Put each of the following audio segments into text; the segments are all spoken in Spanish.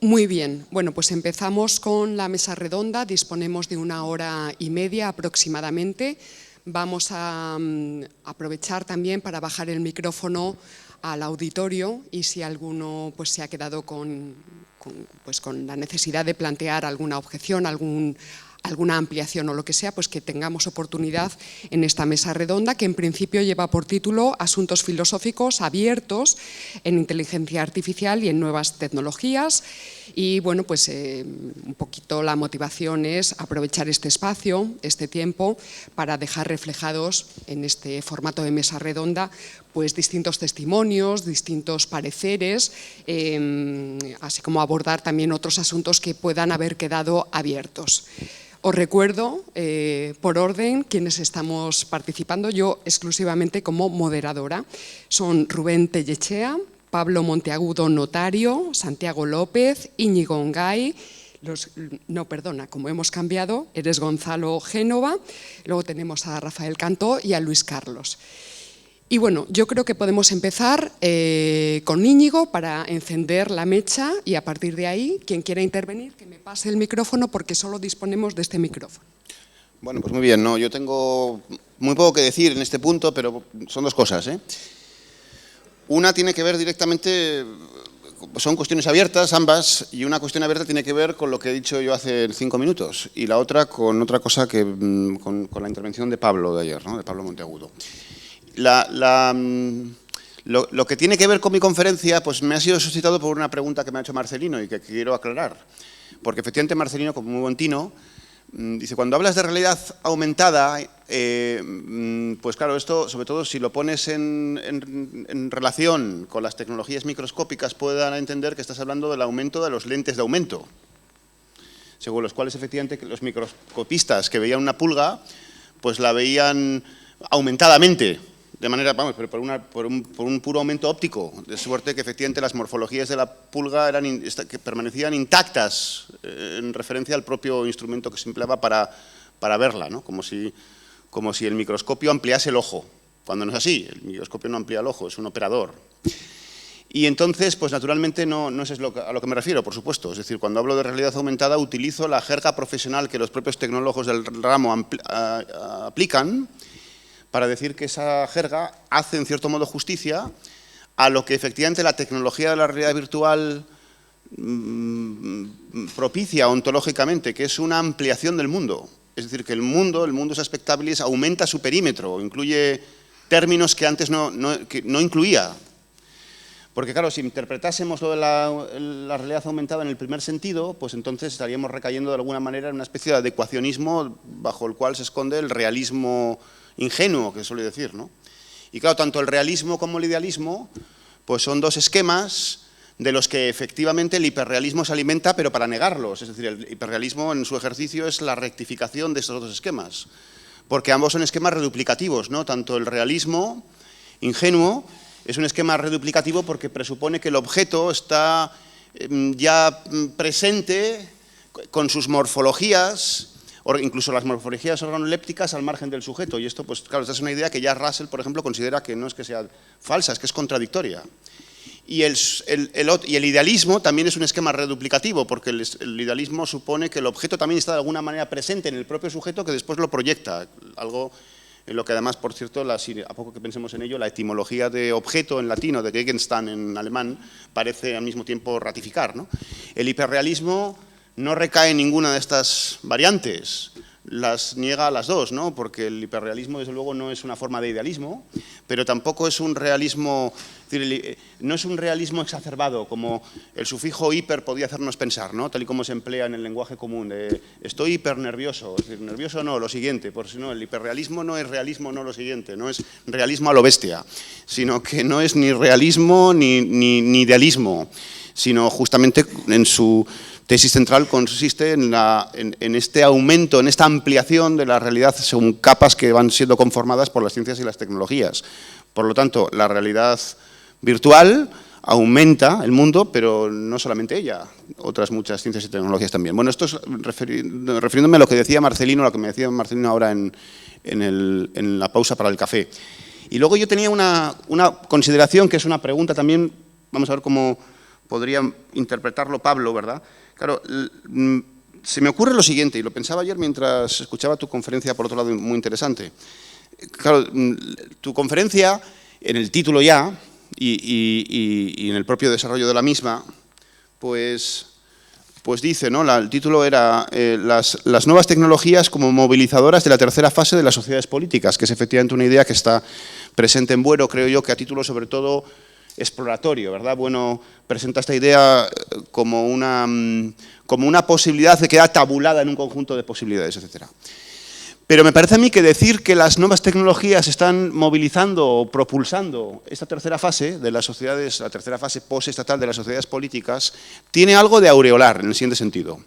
Muy bien, bueno, pues empezamos con la mesa redonda, disponemos de 1 hora y media aproximadamente. Vamos a aprovechar también para bajar el micrófono al auditorio y si alguno pues, se ha quedado con la necesidad de plantear alguna objeción, alguna ampliación o lo que sea, pues que tengamos oportunidad en esta mesa redonda que en principio lleva por título Asuntos filosóficos abiertos en inteligencia artificial y en nuevas tecnologías. Y bueno, pues un poquito la motivación es aprovechar este espacio, este tiempo, para dejar reflejados en este formato de mesa redonda pues distintos testimonios, distintos pareceres, así como abordar también otros asuntos que puedan haber quedado abiertos. Os recuerdo, por orden, quienes estamos participando, yo exclusivamente como moderadora. Son Rubén Tellechea, Pablo Monteagudo, notario, Santiago López, Íñigo Ongay, como hemos cambiado, eres Gonzalo Génova, luego tenemos a Rafael Cantó y a Luis Carlos. Y bueno, yo creo que podemos empezar con Íñigo para encender la mecha y a partir de ahí, quien quiera intervenir, que me pase el micrófono porque solo disponemos de este micrófono. Bueno, pues muy bien, ¿no? Yo tengo muy poco que decir en este punto, pero son dos cosas, ¿eh? Una tiene que ver directamente, son cuestiones abiertas ambas, y una cuestión abierta tiene que ver con lo que he dicho yo hace 5 minutos, y la otra con otra cosa que con la intervención de Pablo de ayer, ¿no? De Pablo Monteagudo. Lo que tiene que ver con mi conferencia pues me ha sido suscitado por una pregunta que me ha hecho Marcelino y que quiero aclarar. Porque efectivamente Marcelino, como muy buen tino, dice, cuando hablas de realidad aumentada, pues claro, esto, sobre todo si lo pones en relación con las tecnologías microscópicas, puede dar a entender que estás hablando del aumento de los lentes de aumento, según los cuales efectivamente los microscopistas que veían una pulga, pues la veían aumentadamente. De manera, vamos, pero por un puro aumento óptico, de suerte que efectivamente las morfologías de la pulga que permanecían intactas en referencia al propio instrumento que se empleaba para verla, ¿no? Como si el microscopio ampliase el ojo, cuando no es así, el microscopio no amplía el ojo, es un operador. Y entonces, pues naturalmente no es a lo que me refiero, por supuesto. Es decir, cuando hablo de realidad aumentada utilizo la jerga profesional que los propios tecnólogos del ramo aplican, para decir que esa jerga hace en cierto modo justicia a lo que efectivamente la tecnología de la realidad virtual propicia ontológicamente, que es una ampliación del mundo. Es decir, que el mundo expectabilis aumenta su perímetro, incluye términos que antes no incluía. Porque claro, si interpretásemos lo de la realidad aumentada en el primer sentido, pues entonces estaríamos recayendo de alguna manera en una especie de adecuacionismo bajo el cual se esconde el realismo ingenuo, que se suele decir, ¿no? Y claro, tanto el realismo como el idealismo, pues son dos esquemas de los que efectivamente el hiperrealismo se alimenta, pero para negarlos. Es decir, el hiperrealismo en su ejercicio es la rectificación de estos dos esquemas, porque ambos son esquemas reduplicativos, ¿no? Tanto el realismo ingenuo es un esquema reduplicativo porque presupone que el objeto está ya presente con sus morfologías, incluso las morfologías organolépticas al margen del sujeto. Y esto, pues claro, esta es una idea que ya Russell, por ejemplo, considera que no es que sea falsa, es que es contradictoria. Y el idealismo también es un esquema reduplicativo, porque el idealismo supone que el objeto también está de alguna manera presente en el propio sujeto que después lo proyecta, algo en lo que además, por cierto, a poco que pensemos en ello, la etimología de objeto en latino, de Gegenstand en alemán, parece al mismo tiempo ratificar, ¿no? El hiperrealismo no recae en ninguna de estas variantes, las niega a las dos, ¿no? Porque el hiperrealismo, desde luego, no es una forma de idealismo, pero tampoco es un realismo, es decir, no es un realismo exacerbado, como el sufijo hiper podía hacernos pensar, ¿no? Tal y como se emplea en el lenguaje común, de estoy hipernervioso, es decir, nervioso no, lo siguiente, por si no, el hiperrealismo no es realismo, no lo siguiente, no es realismo a lo bestia, sino que no es ni realismo ni idealismo, sino justamente en su tesis central consiste en este aumento, en esta ampliación de la realidad según capas que van siendo conformadas por las ciencias y las tecnologías. Por lo tanto, la realidad virtual aumenta el mundo, pero no solamente ella, otras muchas ciencias y tecnologías también. Bueno, esto es refiriéndome a lo que decía Marcelino, a lo que me decía Marcelino ahora en la pausa para el café. Y luego yo tenía una consideración que es una pregunta también, vamos a ver cómo podría interpretarlo Pablo, ¿verdad? Claro, se me ocurre lo siguiente, y lo pensaba ayer mientras escuchaba tu conferencia, por otro lado, muy interesante. Claro, tu conferencia, en el título ya, y en el propio desarrollo de la misma, pues dice, ¿no? El título era las nuevas tecnologías como movilizadoras de la tercera fase de las sociedades políticas, que es efectivamente una idea que está presente en Buero, creo yo, que a título sobre todo exploratorio, ¿verdad? Bueno, presenta esta idea como una posibilidad de quedar tabulada en un conjunto de posibilidades, etcétera. Pero me parece a mí que decir que las nuevas tecnologías están movilizando o propulsando esta tercera fase de las sociedades, la tercera fase postestatal de las sociedades políticas, tiene algo de aureolar en el siguiente sentido.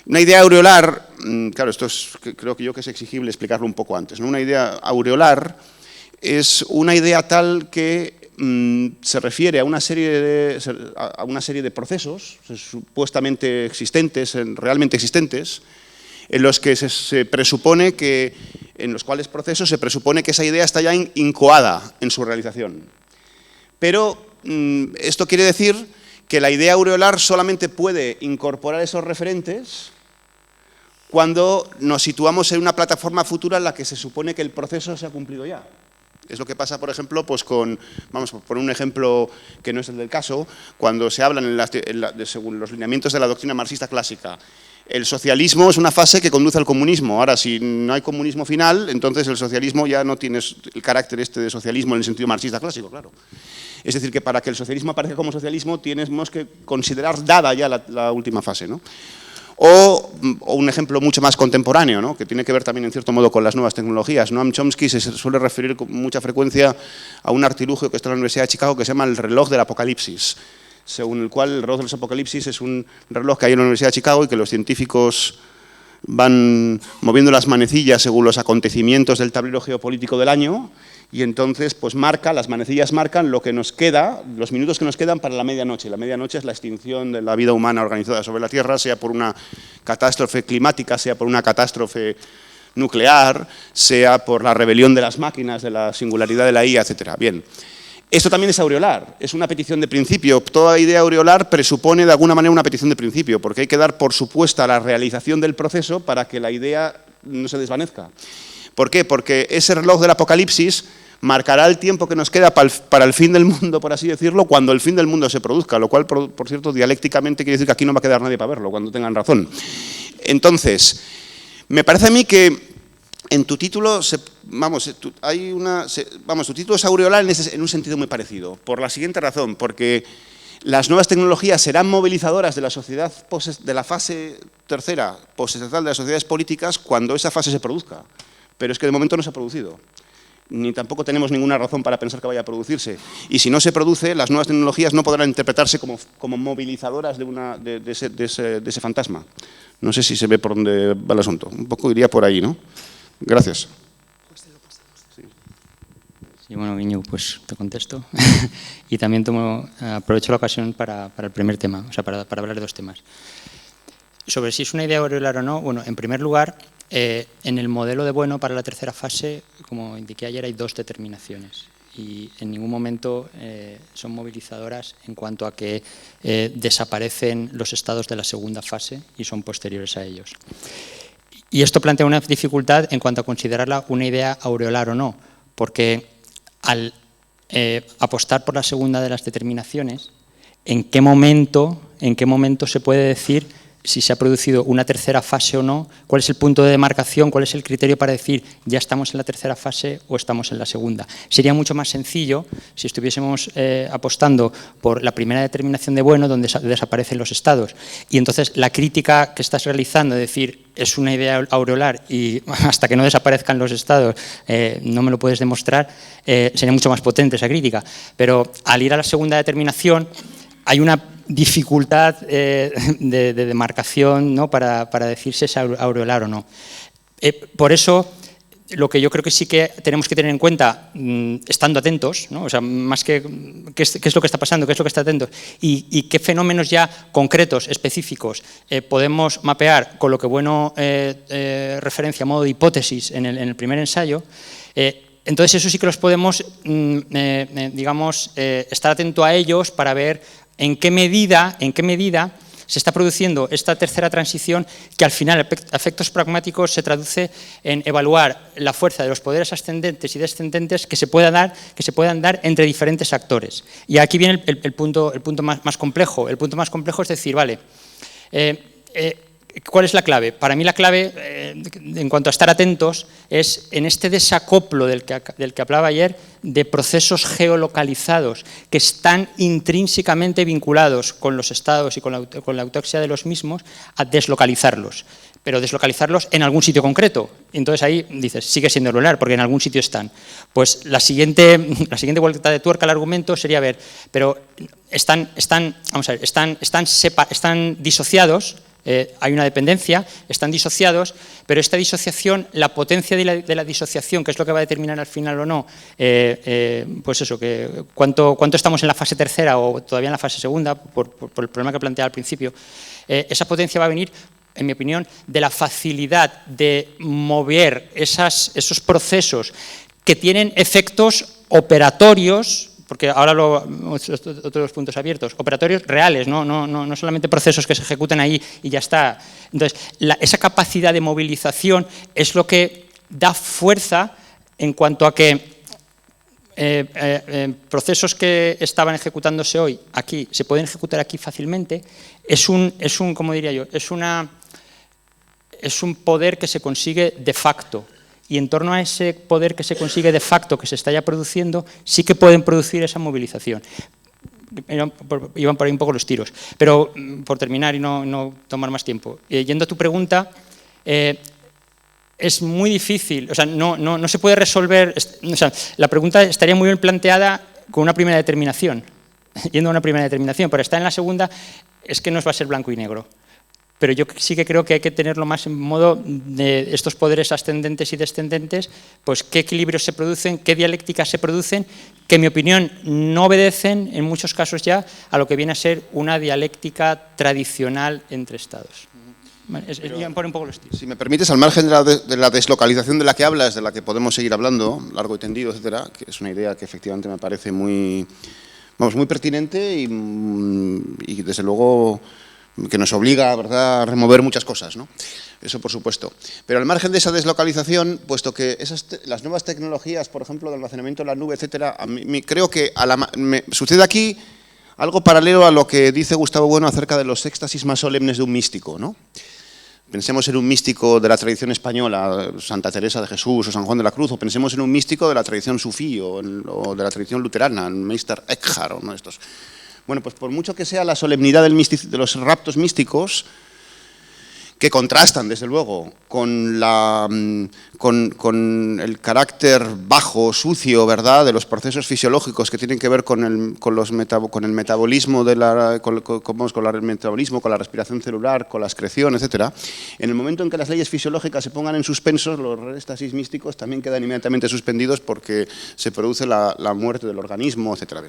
Una idea aureolar, claro, esto creo que es exigible explicarlo un poco antes, ¿no? Una idea aureolar es una idea tal que se refiere a una serie de procesos supuestamente existentes, realmente existentes, en los que se presupone que, en los cuales procesos se presupone que esa idea está ya incoada en su realización. Pero esto quiere decir que la idea aureolar solamente puede incorporar esos referentes cuando nos situamos en una plataforma futura en la que se supone que el proceso se ha cumplido ya. Es lo que pasa, por ejemplo, pues vamos a poner un ejemplo que no es el del caso, cuando se hablan según los lineamientos de la doctrina marxista clásica. El socialismo es una fase que conduce al comunismo. Ahora, si no hay comunismo final, entonces el socialismo ya no tiene el carácter de socialismo en el sentido marxista clásico, claro. Es decir, que para que el socialismo aparezca como socialismo, tenemos que considerar dada ya la última fase, ¿no? O un ejemplo mucho más contemporáneo, ¿no? Que tiene que ver también en cierto modo con las nuevas tecnologías. Noam Chomsky se suele referir con mucha frecuencia a un artilugio que está en la Universidad de Chicago que se llama el reloj del apocalipsis, según el cual el reloj del apocalipsis es un reloj que hay en la Universidad de Chicago y que los científicos van moviendo las manecillas según los acontecimientos del tablero geopolítico del año, y entonces pues las manecillas marcan lo que nos queda, los minutos que nos quedan para la medianoche. La medianoche es la extinción de la vida humana organizada sobre la Tierra, sea por una catástrofe climática, sea por una catástrofe nuclear, sea por la rebelión de las máquinas, de la singularidad de la IA, etcétera. Bien. Esto también es aureolar, es una petición de principio. Toda idea aureolar presupone de alguna manera una petición de principio, porque hay que dar por supuesta la realización del proceso para que la idea no se desvanezca. ¿Por qué? Porque ese reloj del apocalipsis marcará el tiempo que nos queda para el fin del mundo, por así decirlo, cuando el fin del mundo se produzca, lo cual, por cierto, dialécticamente quiere decir que aquí no va a quedar nadie para verlo, cuando tengan razón. Entonces, me parece a mí que en tu título, tu título es aureolar en un sentido muy parecido, por la siguiente razón, porque las nuevas tecnologías serán movilizadoras de la sociedad, de la fase tercera postestatal de las sociedades políticas cuando esa fase se produzca, pero es que de momento no se ha producido, ni tampoco tenemos ninguna razón para pensar que vaya a producirse, y si no se produce, las nuevas tecnologías no podrán interpretarse como movilizadoras de ese fantasma. No sé si se ve por dónde va el asunto, un poco iría por ahí, ¿no? Gracias. Sí, bueno, Iñigo, pues te contesto. Y también aprovecho la ocasión para el primer tema, o sea, para hablar de dos temas. Sobre si es una idea aureolar o no, bueno, en primer lugar, en el modelo de Bueno para la tercera fase, como indiqué ayer, hay dos determinaciones. Y en ningún momento son movilizadoras en cuanto a que desaparecen los estados de la segunda fase y son posteriores a ellos. Y esto plantea una dificultad en cuanto a considerarla una idea aureolar o no, porque al apostar por la segunda de las determinaciones, ¿en qué momento se puede decir si se ha producido una tercera fase o no? ¿Cuál es el punto de demarcación? ¿Cuál es el criterio para decir ya estamos en la tercera fase o estamos en la segunda? Sería mucho más sencillo si estuviésemos apostando por la primera determinación de Bueno, donde desaparecen los estados. Y entonces la crítica que estás realizando, es decir, es una idea aureolar y hasta que no desaparezcan los estados no me lo puedes demostrar, sería mucho más potente esa crítica. Pero al ir a la segunda determinación hay una dificultad de demarcación, ¿no? para decir si es aureolar o no. Por eso, lo que yo creo que sí que tenemos que tener en cuenta, estando atentos, ¿no? O sea, más que qué es lo que está pasando, qué es lo que está atentos, y qué fenómenos ya concretos, específicos, podemos mapear con lo que Bueno referencia a modo de hipótesis en el primer ensayo. Entonces, eso sí que los podemos, digamos, estar atento a ellos para ver en qué medida se está produciendo esta tercera transición que al final, a efectos pragmáticos, se traduce en evaluar la fuerza de los poderes ascendentes y descendentes que se puedan dar entre diferentes actores. Y aquí viene el punto más complejo. El punto más complejo es decir, vale, ¿cuál es la clave? Para mí la clave, en cuanto a estar atentos, es en este desacoplo del que hablaba ayer, de procesos geolocalizados que están intrínsecamente vinculados con los estados y con la autopsia de los mismos, a deslocalizarlos. Pero deslocalizarlos en algún sitio concreto. Entonces ahí dices, sigue siendo lunar, porque en algún sitio están. Pues la siguiente vuelta de tuerca al argumento sería ver, pero están disociados. Hay una dependencia, están disociados, pero esta disociación, la potencia de la disociación, que es lo que va a determinar al final o no, pues eso, que cuánto estamos en la fase tercera o todavía en la fase segunda, por el problema que planteaba al principio, esa potencia va a venir, en mi opinión, de la facilidad de mover esos procesos que tienen efectos operatorios, porque ahora otros puntos abiertos, operatorios reales, no solamente procesos que se ejecutan ahí y ya está. Entonces, esa capacidad de movilización es lo que da fuerza en cuanto a que procesos que estaban ejecutándose hoy aquí se pueden ejecutar aquí fácilmente. ¿Cómo diría yo? Es un poder que se consigue de facto. Y en torno a ese poder que se consigue de facto, que se está ya produciendo, sí que pueden producir esa movilización. Iban por ahí un poco los tiros. Pero, por terminar y no tomar más tiempo, yendo a tu pregunta, es muy difícil, o sea, no se puede resolver, o sea, la pregunta estaría muy bien planteada con una primera determinación, yendo a una primera determinación, pero está en la segunda, es que no va a ser blanco y negro. Pero yo sí que creo que hay que tenerlo más en modo de estos poderes ascendentes y descendentes, pues qué equilibrios se producen, qué dialécticas se producen, que en mi opinión no obedecen en muchos casos ya a lo que viene a ser una dialéctica tradicional entre estados. Por un poco los tiros. Si me permites, al margen de la deslocalización de la que hablas, de la que podemos seguir hablando, largo y tendido, etcétera, que es una idea que efectivamente me parece muy pertinente y desde luego que nos obliga, ¿verdad?, a remover muchas cosas, ¿no? Eso por supuesto. Pero al margen de esa deslocalización, puesto que las nuevas tecnologías, por ejemplo, de almacenamiento en la nube, etcétera, creo que sucede aquí algo paralelo a lo que dice Gustavo Bueno acerca de los éxtasis más solemnes de un místico, ¿no? Pensemos en un místico de la tradición española, Santa Teresa de Jesús o San Juan de la Cruz, o pensemos en un místico de la tradición sufí o de la tradición luterana, el Meister Eckhart, o uno de estos. Bueno, pues por mucho que sea la solemnidad de los raptos místicos, que contrastan, desde luego, con el carácter bajo, sucio, ¿verdad?, de los procesos fisiológicos que tienen que ver con el metabolismo, con la respiración celular, con la excreción, etcétera. En el momento en que las leyes fisiológicas se pongan en suspenso, los éxtasis místicos también quedan inmediatamente suspendidos porque se produce la muerte del organismo, etcétera.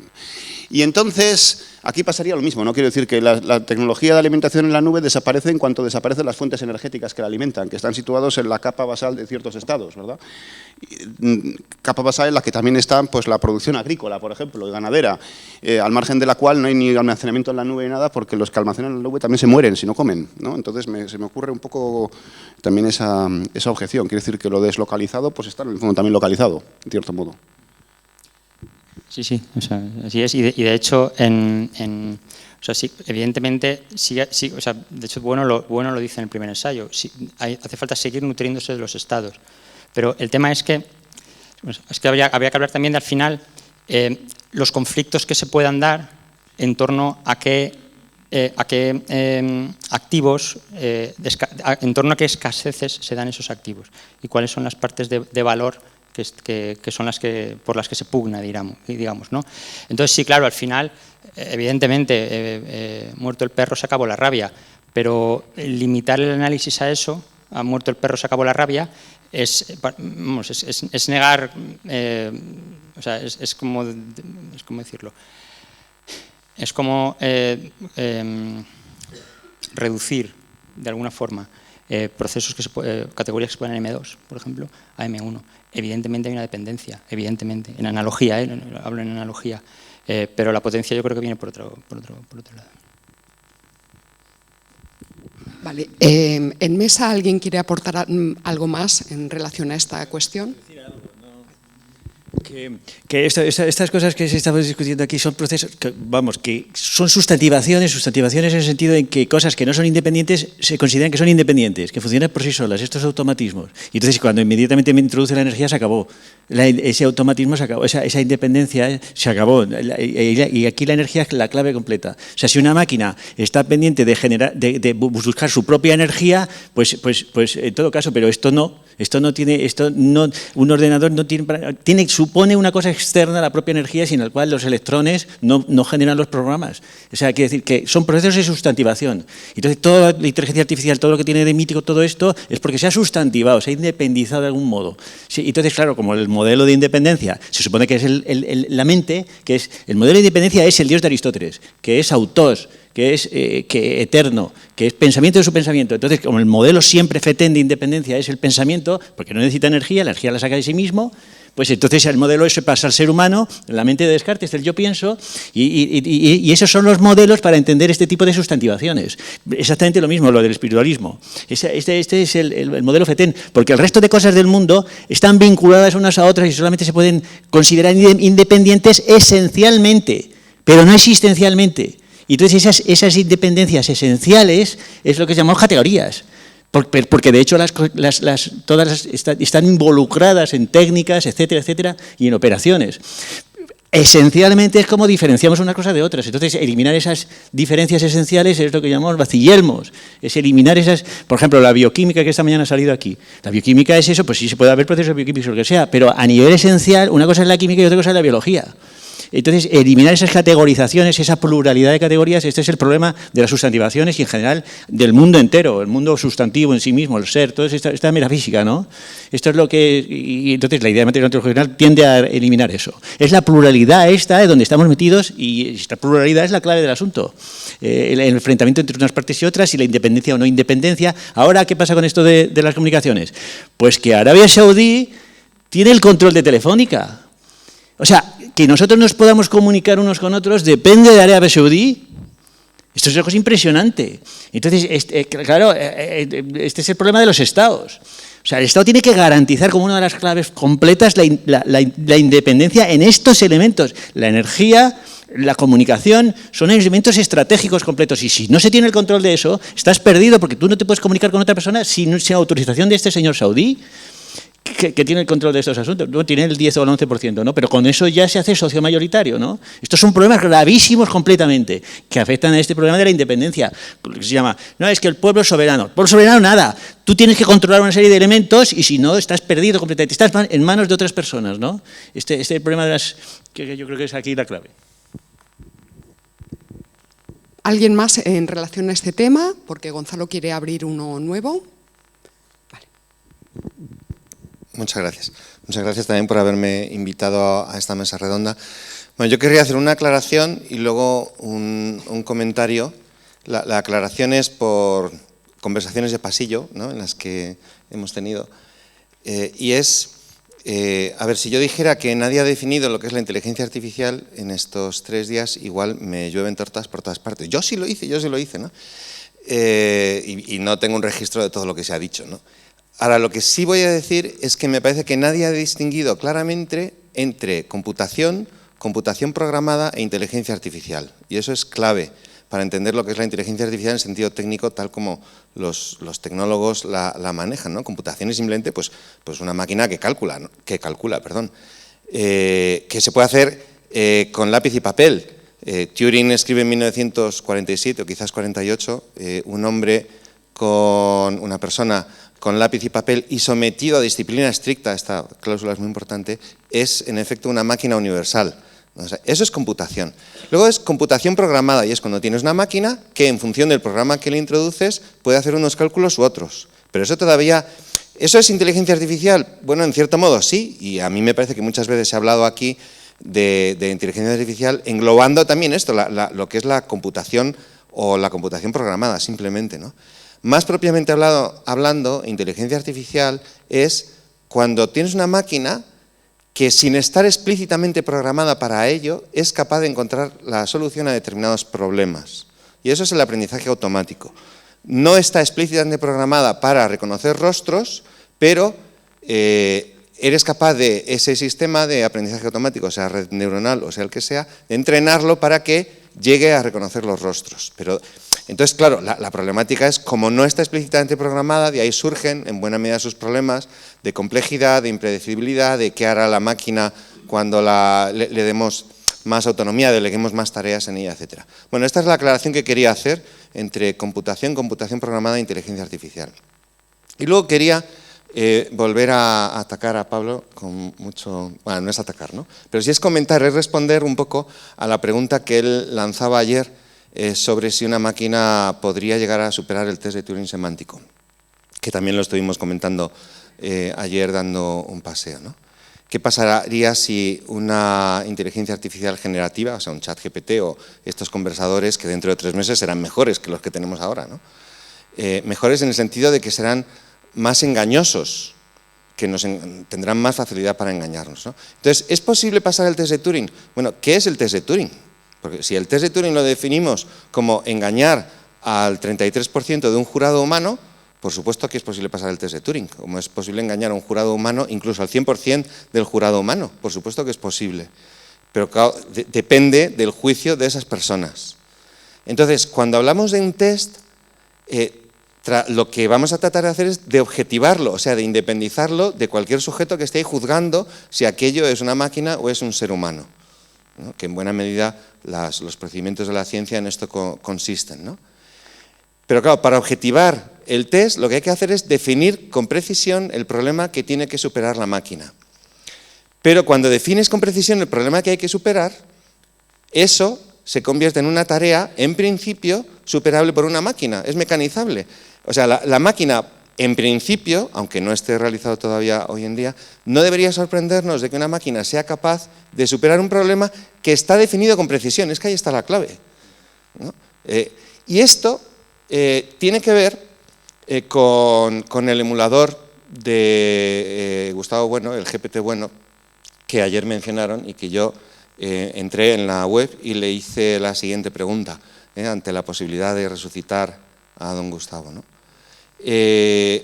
Y entonces, aquí pasaría lo mismo, no quiero decir que la tecnología de alimentación en la nube desaparece en cuanto desaparecen las fuentes energéticas que la alimentan, que están situados en la capa basal de ciertos estados, ¿verdad? Capa basal en la que también está, pues, la producción agrícola, por ejemplo, y ganadera, al margen de la cual no hay ni almacenamiento en la nube ni nada, porque los que almacenan en la nube también se mueren si no comen, ¿no? Entonces se me ocurre un poco también esa objeción. Quiere decir que lo deslocalizado pues está en el fondo también localizado, en cierto modo. Sí, o sea, así es. Y de hecho, o sea, sí, evidentemente, sí, o sea, de hecho, Bueno lo dice en el primer ensayo, sí, hace falta seguir nutriéndose de los estados. Pero el tema es que habría que hablar también de, al final, los conflictos que se puedan dar en torno a qué activos, en torno a qué escaseces se dan esos activos y cuáles son las partes de valor que son por las que se pugna, digamos, ¿no? Entonces, sí, claro, al final, evidentemente, muerto el perro se acabó la rabia, pero limitar el análisis a eso, a muerto el perro se acabó la rabia, es negar, o sea, es como decirlo, es como reducir, de alguna forma, procesos categorías que se ponen en M2, por ejemplo, a M1. Evidentemente hay una dependencia, evidentemente, en analogía, hablo en analogía. Pero la potencia yo creo que viene por otro lado. Vale. ¿En mesa alguien quiere aportar algo más en relación a esta cuestión? Que estas cosas que estamos discutiendo aquí son procesos, que son sustantivaciones en el sentido en que cosas que no son independientes se consideran que son independientes, que funcionan por sí solas, estos automatismos. Y entonces cuando inmediatamente me introduce la energía se acabó. Ese automatismo se acabó, esa independencia se acabó. Y aquí la energía es la clave completa. O sea, si una máquina está pendiente de buscar su propia energía, pues en todo caso, pero un ordenador no supone una cosa externa a la propia energía sin la cual los electrones no generan los programas. O sea, quiere decir que son procesos de sustantivación. Entonces, toda la inteligencia artificial, todo lo que tiene de mítico, todo esto, es porque se ha sustantivado, se ha independizado de algún modo. Sí, entonces, claro, como el modelo de independencia se supone que es la mente, el modelo de independencia es el Dios de Aristóteles, que es autós, que es eterno, que es pensamiento de su pensamiento. Entonces, como el modelo siempre fetén de independencia es el pensamiento, porque no necesita energía, la energía la saca de sí mismo, pues entonces el modelo ese pasa al ser humano, la mente de Descartes, el yo pienso, y esos son los modelos para entender este tipo de sustantivaciones. Exactamente lo mismo, lo del espiritualismo. Este es el modelo fetén, porque el resto de cosas del mundo están vinculadas unas a otras y solamente se pueden considerar independientes esencialmente, pero no existencialmente. Y entonces esas independencias esenciales es lo que llamamos categorías. Porque de hecho todas están involucradas en técnicas, etcétera, etcétera, y en operaciones. Esencialmente es como diferenciamos una cosa de otras. Entonces, eliminar esas diferencias esenciales es lo que llamamos vacillelmos. Es eliminar esas, por ejemplo, la bioquímica que esta mañana ha salido aquí. La bioquímica es eso, pues sí se puede haber procesos bioquímicos o lo que sea, pero a nivel esencial, una cosa es la química y otra cosa es la biología. Entonces, eliminar esas categorizaciones, esa pluralidad de categorías, este es el problema de las sustantivaciones y en general del mundo entero, el mundo sustantivo en sí mismo, el ser, toda esta metafísica, ¿no? Esto es lo que... Y entonces la idea de materia ontológica tiende a eliminar eso. Es la pluralidad esta de donde estamos metidos y esta pluralidad es la clave del asunto. El enfrentamiento entre unas partes y otras y la independencia o no independencia. Ahora, ¿qué pasa con esto de las comunicaciones? Pues que Arabia Saudí tiene el control de Telefónica. O sea, que nosotros nos podamos comunicar unos con otros depende de Arabia Saudí. Esto es una cosa impresionante. Entonces, claro, este es el problema de los estados. O sea, el Estado tiene que garantizar como una de las claves completas la independencia en estos elementos. La energía, la comunicación, son elementos estratégicos completos. Y si no se tiene el control de eso, estás perdido porque tú no te puedes comunicar con otra persona sin autorización de este señor saudí. Que tiene el control de estos asuntos, no tiene el 10 o el 11%, ¿no? Pero con eso ya se hace socio mayoritario, ¿no? Estos son problemas gravísimos completamente, que afectan a este problema de la independencia, que se llama, no, es que el pueblo es soberano. El pueblo soberano nada, tú tienes que controlar una serie de elementos y si no, estás perdido completamente, estás en manos de otras personas, ¿no? Este es el problema de que yo creo que es aquí la clave. ¿Alguien más en relación a este tema? Porque Gonzalo quiere abrir uno nuevo. Vale. Muchas gracias. Muchas gracias también por haberme invitado a esta mesa redonda. Bueno, yo querría hacer una aclaración y luego un comentario. La aclaración es por conversaciones de pasillo, ¿no?, en las que hemos tenido. Y es, a ver, si yo dijera que nadie ha definido lo que es la inteligencia artificial en estos 3 días, igual me llueven tortas por todas partes. Yo sí lo hice, ¿no? Y no tengo un registro de todo lo que se ha dicho, ¿no? Ahora, lo que sí voy a decir es que me parece que nadie ha distinguido claramente entre computación programada e inteligencia artificial. Y eso es clave para entender lo que es la inteligencia artificial en sentido técnico, tal como los tecnólogos la manejan, ¿no? Computación es simplemente pues una máquina que calcula, ¿no? que se puede hacer con lápiz y papel. Turing escribe en 1947 o quizás 48, una persona con lápiz y papel y sometido a disciplina estricta, esta cláusula es muy importante, es en efecto una máquina universal. O sea, eso es computación. Luego es computación programada y es cuando tienes una máquina que en función del programa que le introduces puede hacer unos cálculos u otros. Pero eso todavía... ¿Eso es inteligencia artificial? Bueno, en cierto modo sí, y a mí me parece que muchas veces se ha hablado aquí de inteligencia artificial englobando también esto, lo que es la computación o la computación programada simplemente, ¿no? Más propiamente hablando, inteligencia artificial es cuando tienes una máquina que sin estar explícitamente programada para ello, es capaz de encontrar la solución a determinados problemas. Y eso es el aprendizaje automático. No está explícitamente programada para reconocer rostros, pero eres capaz de ese sistema de aprendizaje automático, sea red neuronal o sea el que sea, de entrenarlo para que llegue a reconocer los rostros. Pero, entonces, claro, la problemática es, como no está explícitamente programada, de ahí surgen en buena medida sus problemas de complejidad, de impredecibilidad, de qué hará la máquina cuando le demos más autonomía, deleguemos más tareas en ella, etc. Bueno, esta es la aclaración que quería hacer entre computación programada e inteligencia artificial. Y luego quería volver a atacar a Pablo con mucho... Bueno, no es atacar, ¿no? Pero sí es comentar, es responder un poco a la pregunta que él lanzaba ayer sobre si una máquina podría llegar a superar el test de Turing semántico, que también lo estuvimos comentando ayer dando un paseo, ¿no? ¿Qué pasaría si una inteligencia artificial generativa, o sea, un chat GPT o estos conversadores que dentro de 3 meses serán mejores que los que tenemos ahora, ¿no? Mejores en el sentido de que serán más engañosos, que tendrán más facilidad para engañarnos, ¿no? Entonces, ¿es posible pasar el test de Turing? Bueno, ¿qué es el test de Turing? Porque si el test de Turing lo definimos como engañar al 33% de un jurado humano, por supuesto que es posible pasar el test de Turing, como es posible engañar a un jurado humano, incluso al 100% del jurado humano, por supuesto que es posible. Pero claro, depende del juicio de esas personas. Entonces, cuando hablamos de un test, lo que vamos a tratar de hacer es de objetivarlo, o sea, de independizarlo de cualquier sujeto que esté ahí juzgando si aquello es una máquina o es un ser humano, ¿no? Que en buena medida los procedimientos de la ciencia en esto consisten, ¿no? Pero claro, para objetivar el test lo que hay que hacer es definir con precisión el problema que tiene que superar la máquina. Pero cuando defines con precisión el problema que hay que superar, eso se convierte en una tarea, en principio, superable por una máquina, es mecanizable. O sea, la máquina, en principio, aunque no esté realizado todavía hoy en día, no debería sorprendernos de que una máquina sea capaz de superar un problema que está definido con precisión. Es que ahí está la clave, ¿no? Y esto tiene que ver con el emulador de Gustavo Bueno, el GPT Bueno, que ayer mencionaron y que yo entré en la web y le hice la siguiente pregunta, ante la posibilidad de resucitar a don Gustavo, ¿no?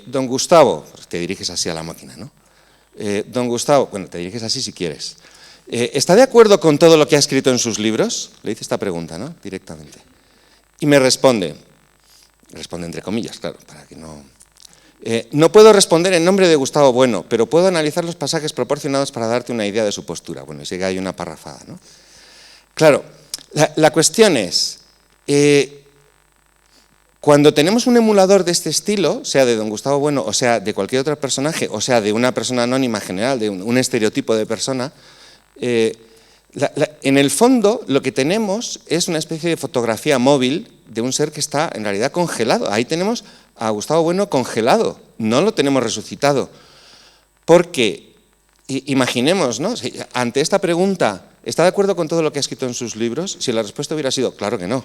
Don Gustavo, te diriges así a la máquina, ¿no? Don Gustavo, bueno, te diriges así si quieres. ¿Está de acuerdo con todo lo que ha escrito en sus libros? Le hice esta pregunta, ¿no? Directamente. Y me responde entre comillas, claro, para que no... no puedo responder en nombre de Gustavo Bueno, pero puedo analizar los pasajes proporcionados para darte una idea de su postura. Bueno, y sigue ahí una parrafada, ¿no? Claro, la cuestión es, cuando tenemos un emulador de este estilo, sea de don Gustavo Bueno, o sea de cualquier otro personaje, o sea de una persona anónima general, de un estereotipo de persona, en el fondo lo que tenemos es una especie de fotografía móvil de un ser que está en realidad congelado. Ahí tenemos a Gustavo Bueno congelado, no lo tenemos resucitado. Porque, imaginemos, ¿no? Si ante esta pregunta, ¿está de acuerdo con todo lo que ha escrito en sus libros? Si la respuesta hubiera sido, claro que no.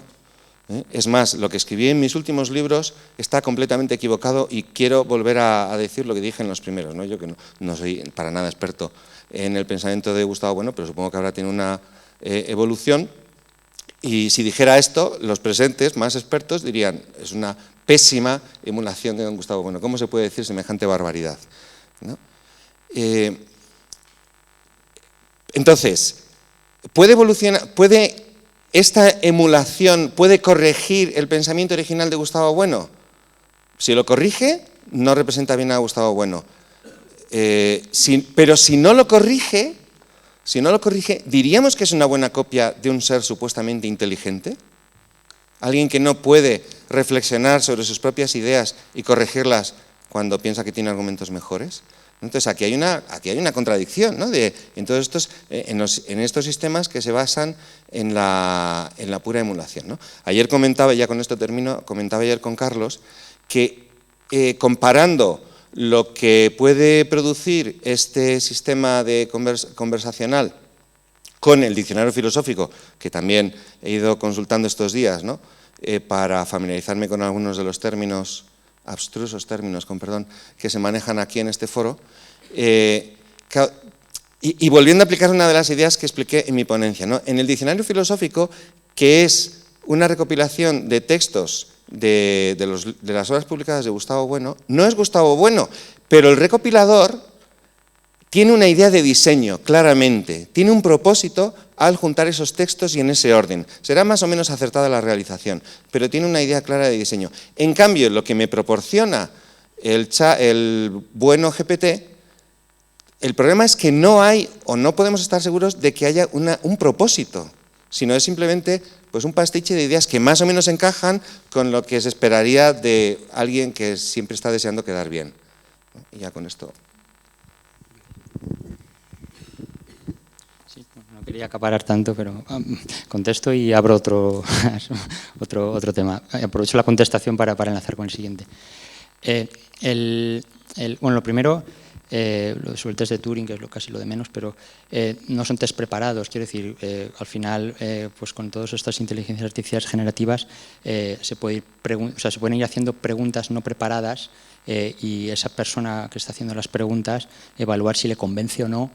Es más, lo que escribí en mis últimos libros está completamente equivocado y quiero volver a decir lo que dije en los primeros, ¿no? Yo que no soy para nada experto en el pensamiento de Gustavo Bueno, pero supongo que ahora tiene una evolución. Y si dijera esto, los presentes más expertos dirían, es una pésima emulación de don Gustavo Bueno. ¿Cómo se puede decir semejante barbaridad? ¿No? Entonces, ¿puede evolucionar, esta emulación puede corregir el pensamiento original de Gustavo Bueno? Si lo corrige, no representa bien a Gustavo Bueno. Pero si no lo corrige, ¿diríamos que es una buena copia de un ser supuestamente inteligente? ¿Alguien que no puede reflexionar sobre sus propias ideas y corregirlas cuando piensa que tiene argumentos mejores? Entonces, aquí hay una contradicción, ¿no? en estos sistemas que se basan en la pura emulación, ¿no? Ayer comentaba, ya con esto termino, comentaba ayer con Carlos, que comparando lo que puede producir este sistema de conversacional con el diccionario filosófico, que también he ido consultando estos días, ¿no? Para familiarizarme con algunos de los términos, abstrusos términos, con perdón, que se manejan aquí en este foro, Y volviendo a aplicar una de las ideas que expliqué en mi ponencia, ¿no? En el diccionario filosófico, que es una recopilación de textos de las obras publicadas de Gustavo Bueno, no es Gustavo Bueno, pero el recopilador tiene una idea de diseño, claramente, tiene un propósito al juntar esos textos y en ese orden. Será más o menos acertada la realización, pero tiene una idea clara de diseño. En cambio, lo que me proporciona el Bueno GPT, el problema es que no hay, o no podemos estar seguros de que haya un propósito, sino es simplemente pues, un pastiche de ideas que más o menos encajan con lo que se esperaría de alguien que siempre está deseando quedar bien. Y ya con esto. Sí, no quería acaparar tanto, pero contesto y abro otro tema. Aprovecho la contestación para enlazar con el siguiente. Bueno, lo primero, sobre el test de Turing, que es casi lo de menos, pero no son test preparados. Quiero decir, al final, pues con todas estas inteligencias artificiales generativas, se pueden ir haciendo preguntas no preparadas y esa persona que está haciendo las preguntas, evaluar si le convence o no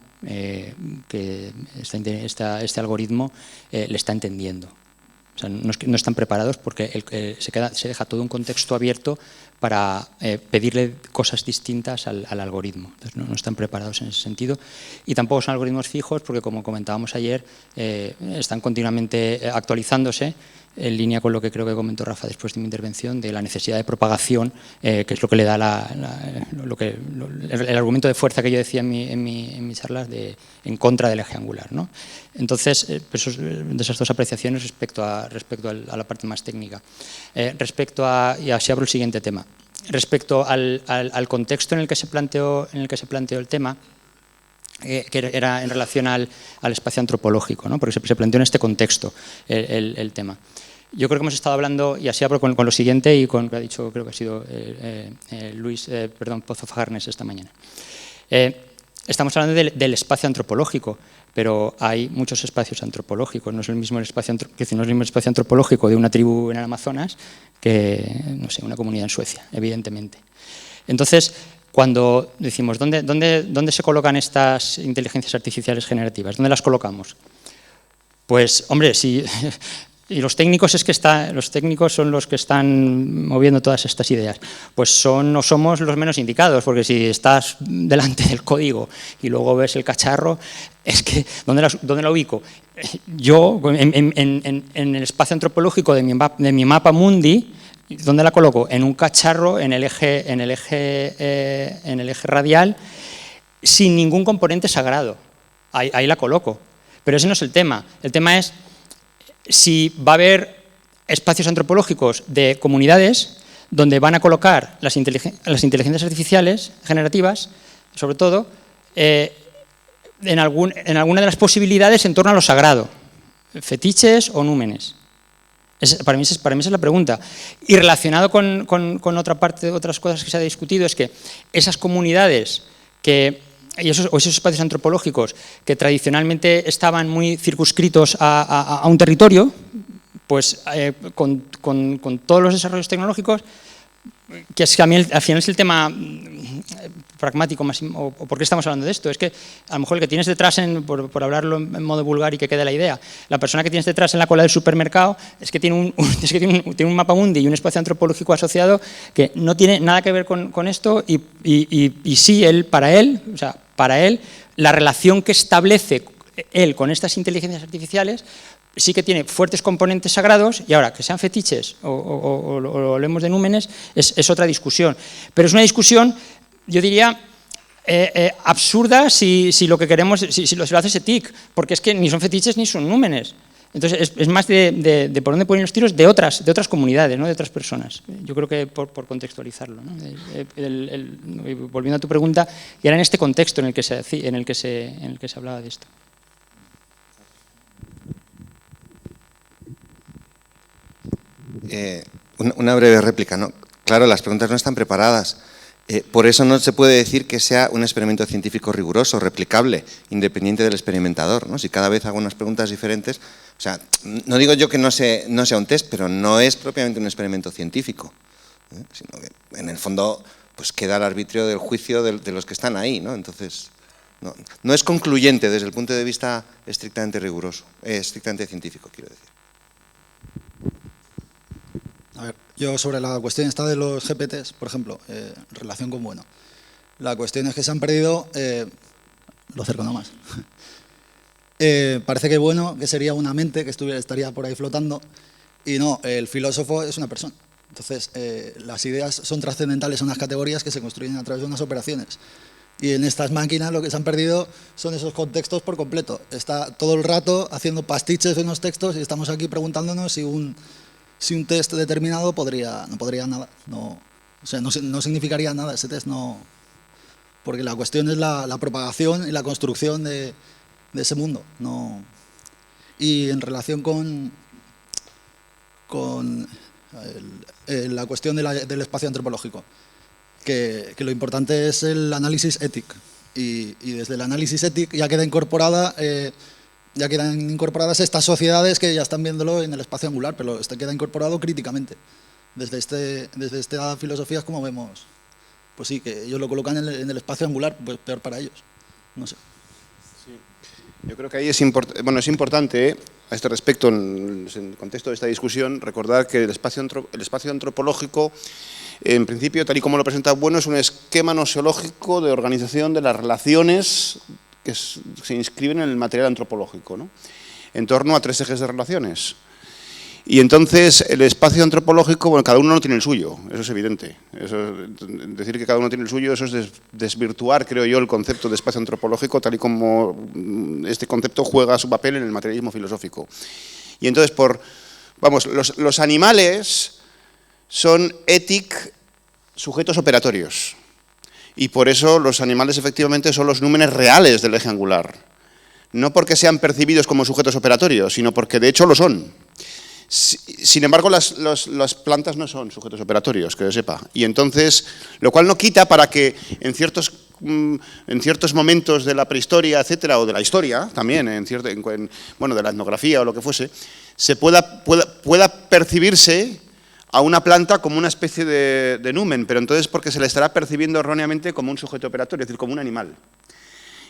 que este algoritmo le está entendiendo. O sea, no están preparados porque se deja todo un contexto abierto para pedirle cosas distintas al algoritmo. Entonces, no están preparados en ese sentido. Y tampoco son algoritmos fijos porque, como comentábamos ayer, están continuamente actualizándose, en línea con lo que creo que comentó Rafa después de mi intervención, de la necesidad de propagación, que es lo que le da el argumento de fuerza que yo decía en mis charlas en contra del eje angular, ¿no? Entonces, de esas dos apreciaciones respecto a la parte más técnica. Y así abro el siguiente tema. Respecto al contexto en el que se planteó el tema, que era en relación al espacio antropológico, ¿no? Porque se planteó en este contexto el tema. Yo creo que hemos estado hablando, y así abro con lo siguiente y con lo que ha dicho, creo que ha sido Pozo Fajarnes esta mañana. Estamos hablando del espacio antropológico, pero hay muchos espacios antropológicos. No es el mismo espacio antropológico de una tribu en el Amazonas que, no sé, una comunidad en Suecia, evidentemente. Entonces, cuando decimos, ¿dónde se colocan estas inteligencias artificiales generativas? ¿Dónde las colocamos? Pues, hombre, si... Y los técnicos son los que están moviendo todas estas ideas. Pues no somos los menos indicados, porque si estás delante del código y luego ves el cacharro, es que ¿dónde la ubico? Yo, en el espacio antropológico de mi mapa mundi, ¿dónde la coloco? En un cacharro, en el eje radial, sin ningún componente sagrado. Ahí la coloco. Pero ese no es el tema. El tema es si va a haber espacios antropológicos de comunidades donde van a colocar las inteligencias artificiales generativas, sobre todo, en alguna de las posibilidades en torno a lo sagrado, fetiches o númenes. Para mí esa es la pregunta. Y relacionado con otras cosas que se ha discutido, es que esas comunidades y esos espacios antropológicos que tradicionalmente estaban muy circunscritos a un territorio, pues con todos los desarrollos tecnológicos, que es que a mí al final es el tema pragmático, o por qué estamos hablando de esto, es que a lo mejor el que tienes detrás, por hablarlo en modo vulgar y que quede la idea, la persona que tienes detrás en la cola del supermercado es que tiene un mapa mundi y un espacio antropológico asociado que no tiene nada que ver con esto y sí, para él, la relación que establece él con estas inteligencias artificiales sí que tiene fuertes componentes sagrados, y ahora, que sean fetiches o lo hablemos de númenes, es otra discusión. Pero es una discusión, yo diría, absurda si lo que queremos, si lo hace ETIC, porque es que ni son fetiches ni son númenes. Entonces, es más de por dónde ponen los tiros de otras comunidades, ¿no? De otras personas. Yo creo que por contextualizarlo, ¿no? Volviendo a tu pregunta, y era en este contexto en el que se hablaba de esto. Una breve réplica, ¿no? Claro, las preguntas no están preparadas. Por eso no se puede decir que sea un experimento científico riguroso, replicable, independiente del experimentador, ¿no? Si cada vez hago unas preguntas diferentes, o sea, no digo yo que no sea un test, pero no es propiamente un experimento científico, sino que en el fondo pues queda al arbitrio del juicio de los que están ahí, ¿no? Entonces, No es concluyente desde el punto de vista estrictamente riguroso, estrictamente científico, quiero decir. A ver, yo sobre la cuestión esta de los GPTs, por ejemplo, en relación con Bueno, la cuestión es que se han perdido, lo acerco nomás, parece que Bueno, que sería una mente que estaría por ahí flotando, y no, el filósofo es una persona. Entonces, las ideas son trascendentales, son unas categorías que se construyen a través de unas operaciones. Y en estas máquinas lo que se han perdido son esos contextos por completo. Está todo el rato haciendo pastiches de unos textos y estamos aquí preguntándonos si un test determinado no podría nada. O sea, no significaría nada ese test, no, porque la cuestión es la propagación y la construcción de ese mundo. No. Y en relación con la cuestión del espacio antropológico, que lo importante es el análisis ético, y desde el análisis ético ya quedan incorporadas estas sociedades que ya están viéndolo en el espacio angular, pero queda incorporado críticamente. Desde esta filosofía es como vemos, pues sí, que ellos lo colocan en el espacio angular, pues peor para ellos, no sé. Sí. Yo creo que ahí es importante, a este respecto, en el contexto de esta discusión, recordar que el espacio antropológico, en principio, tal y como lo presenta Bueno, es un esquema noseológico de organización de las relaciones que se inscriben en el material antropológico, ¿no? En torno a 3 ejes de relaciones. Y entonces el espacio antropológico, bueno, cada uno no tiene el suyo, eso es evidente. Decir que cada uno tiene el suyo, eso es desvirtuar, creo yo, el concepto de espacio antropológico, tal y como este concepto juega su papel en el materialismo filosófico. Y entonces, los animales son sujetos operatorios. Y por eso los animales efectivamente son los númenes reales del eje angular. No porque sean percibidos como sujetos operatorios, sino porque de hecho lo son. Sin embargo, las plantas no son sujetos operatorios, que se sepa. Y entonces, lo cual no quita para que en ciertos momentos de la prehistoria, etcétera, o de la historia también, de la etnografía o lo que fuese, se pueda percibirse a una planta como una especie de numen, pero entonces porque se le estará percibiendo erróneamente como un sujeto operatorio, es decir, como un animal.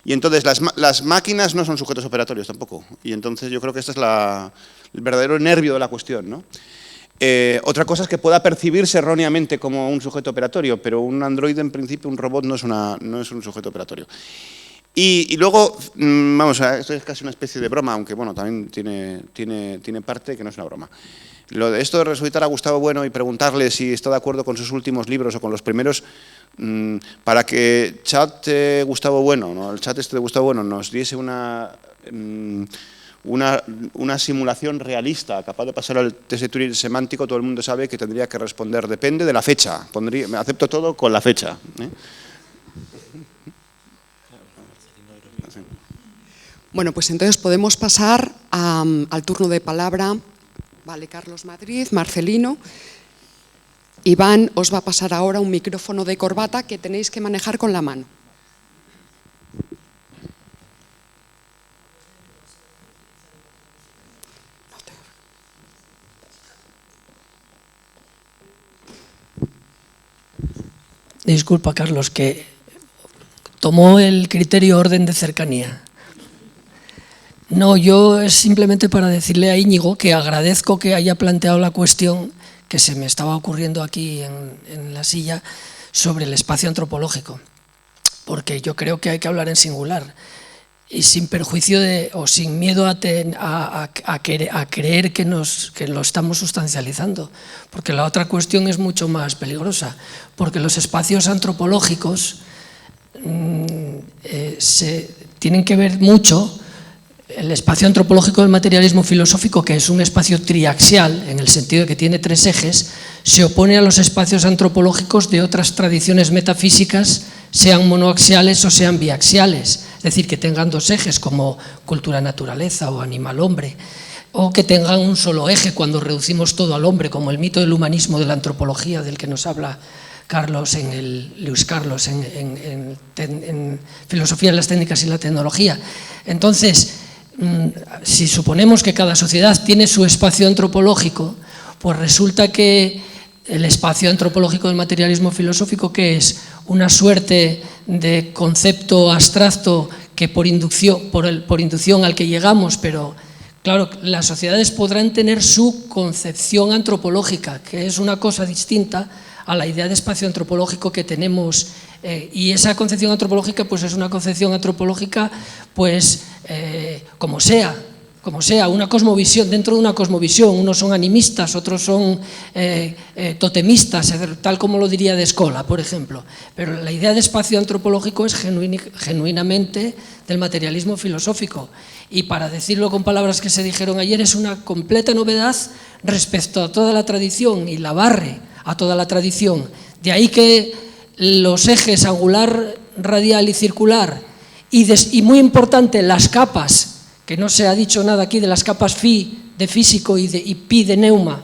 Y entonces las máquinas no son sujetos operatorios tampoco. Y entonces yo creo que este es el verdadero nervio de la cuestión, ¿no? Otra cosa es que pueda percibirse erróneamente como un sujeto operatorio, pero un androide, en principio, un robot, no es un sujeto operatorio. Y luego, esto es casi una especie de broma, aunque bueno, también tiene parte que no es una broma. Esto de resucitar a Gustavo Bueno y preguntarle si está de acuerdo con sus últimos libros o con los primeros, para que Gustavo Bueno, ¿no? El chat de Gustavo Bueno nos diese una simulación realista, capaz de pasar al test de Turing semántico, todo el mundo sabe que tendría que responder, depende de la fecha, me acepto todo con la fecha. Bueno, pues entonces podemos pasar al turno de palabra. Vale, Carlos Madrid, Marcelino. Iván os va a pasar ahora un micrófono de corbata que tenéis que manejar con la mano. Disculpa, Carlos, que tomó el criterio orden de cercanía. No, yo es simplemente para decirle a Íñigo que agradezco que haya planteado la cuestión que se me estaba ocurriendo aquí en la silla sobre el espacio antropológico, porque yo creo que hay que hablar en singular y sin perjuicio o sin miedo a creer que lo estamos sustancializando, porque la otra cuestión es mucho más peligrosa, porque los espacios antropológicos tienen que ver mucho. El espacio antropológico del materialismo filosófico, que es un espacio triaxial, en el sentido de que tiene 3 ejes, se opone a los espacios antropológicos de otras tradiciones metafísicas, sean monoaxiales o sean biaxiales, es decir, que tengan 2 ejes como cultura-naturaleza o animal-hombre, o que tengan un solo eje cuando reducimos todo al hombre, como el mito del humanismo de la antropología del que nos habla Luis Carlos en Filosofía de las Técnicas y la Tecnología. Entonces, si suponemos que cada sociedad tiene su espacio antropológico, pues resulta que el espacio antropológico del materialismo filosófico, ¿qué es? una suerte de concepto abstracto que por inducción al que llegamos, pero claro, las sociedades podrán tener su concepción antropológica, que es una cosa distinta a la idea de espacio antropológico que tenemos, y esa concepción antropológica pues es una concepción antropológica pues como sea, una cosmovisión, dentro de una cosmovisión. Unos son animistas, otros son totemistas, tal como lo diría de Escola, por ejemplo. Pero la idea de espacio antropológico es genuinamente del materialismo filosófico. Y para decirlo con palabras que se dijeron ayer, es una completa novedad respecto a toda la tradición y la barre a toda la tradición. De ahí que los ejes angular, radial y circular, y muy importante, las capas, que no se ha dicho nada aquí de las capas phi de físico y pi de neuma,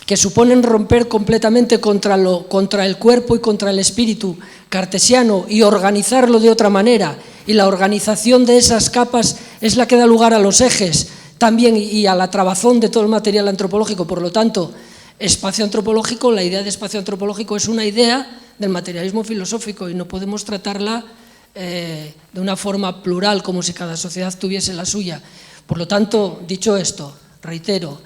que suponen romper completamente contra el cuerpo y contra el espíritu cartesiano y organizarlo de otra manera, y la organización de esas capas es la que da lugar a los ejes también y a la trabazón de todo el material antropológico. Por lo tanto, espacio antropológico, la idea de espacio antropológico es una idea del materialismo filosófico y no podemos tratarla de una forma plural, como si cada sociedad tuviese la suya. Por lo tanto, dicho esto, reitero,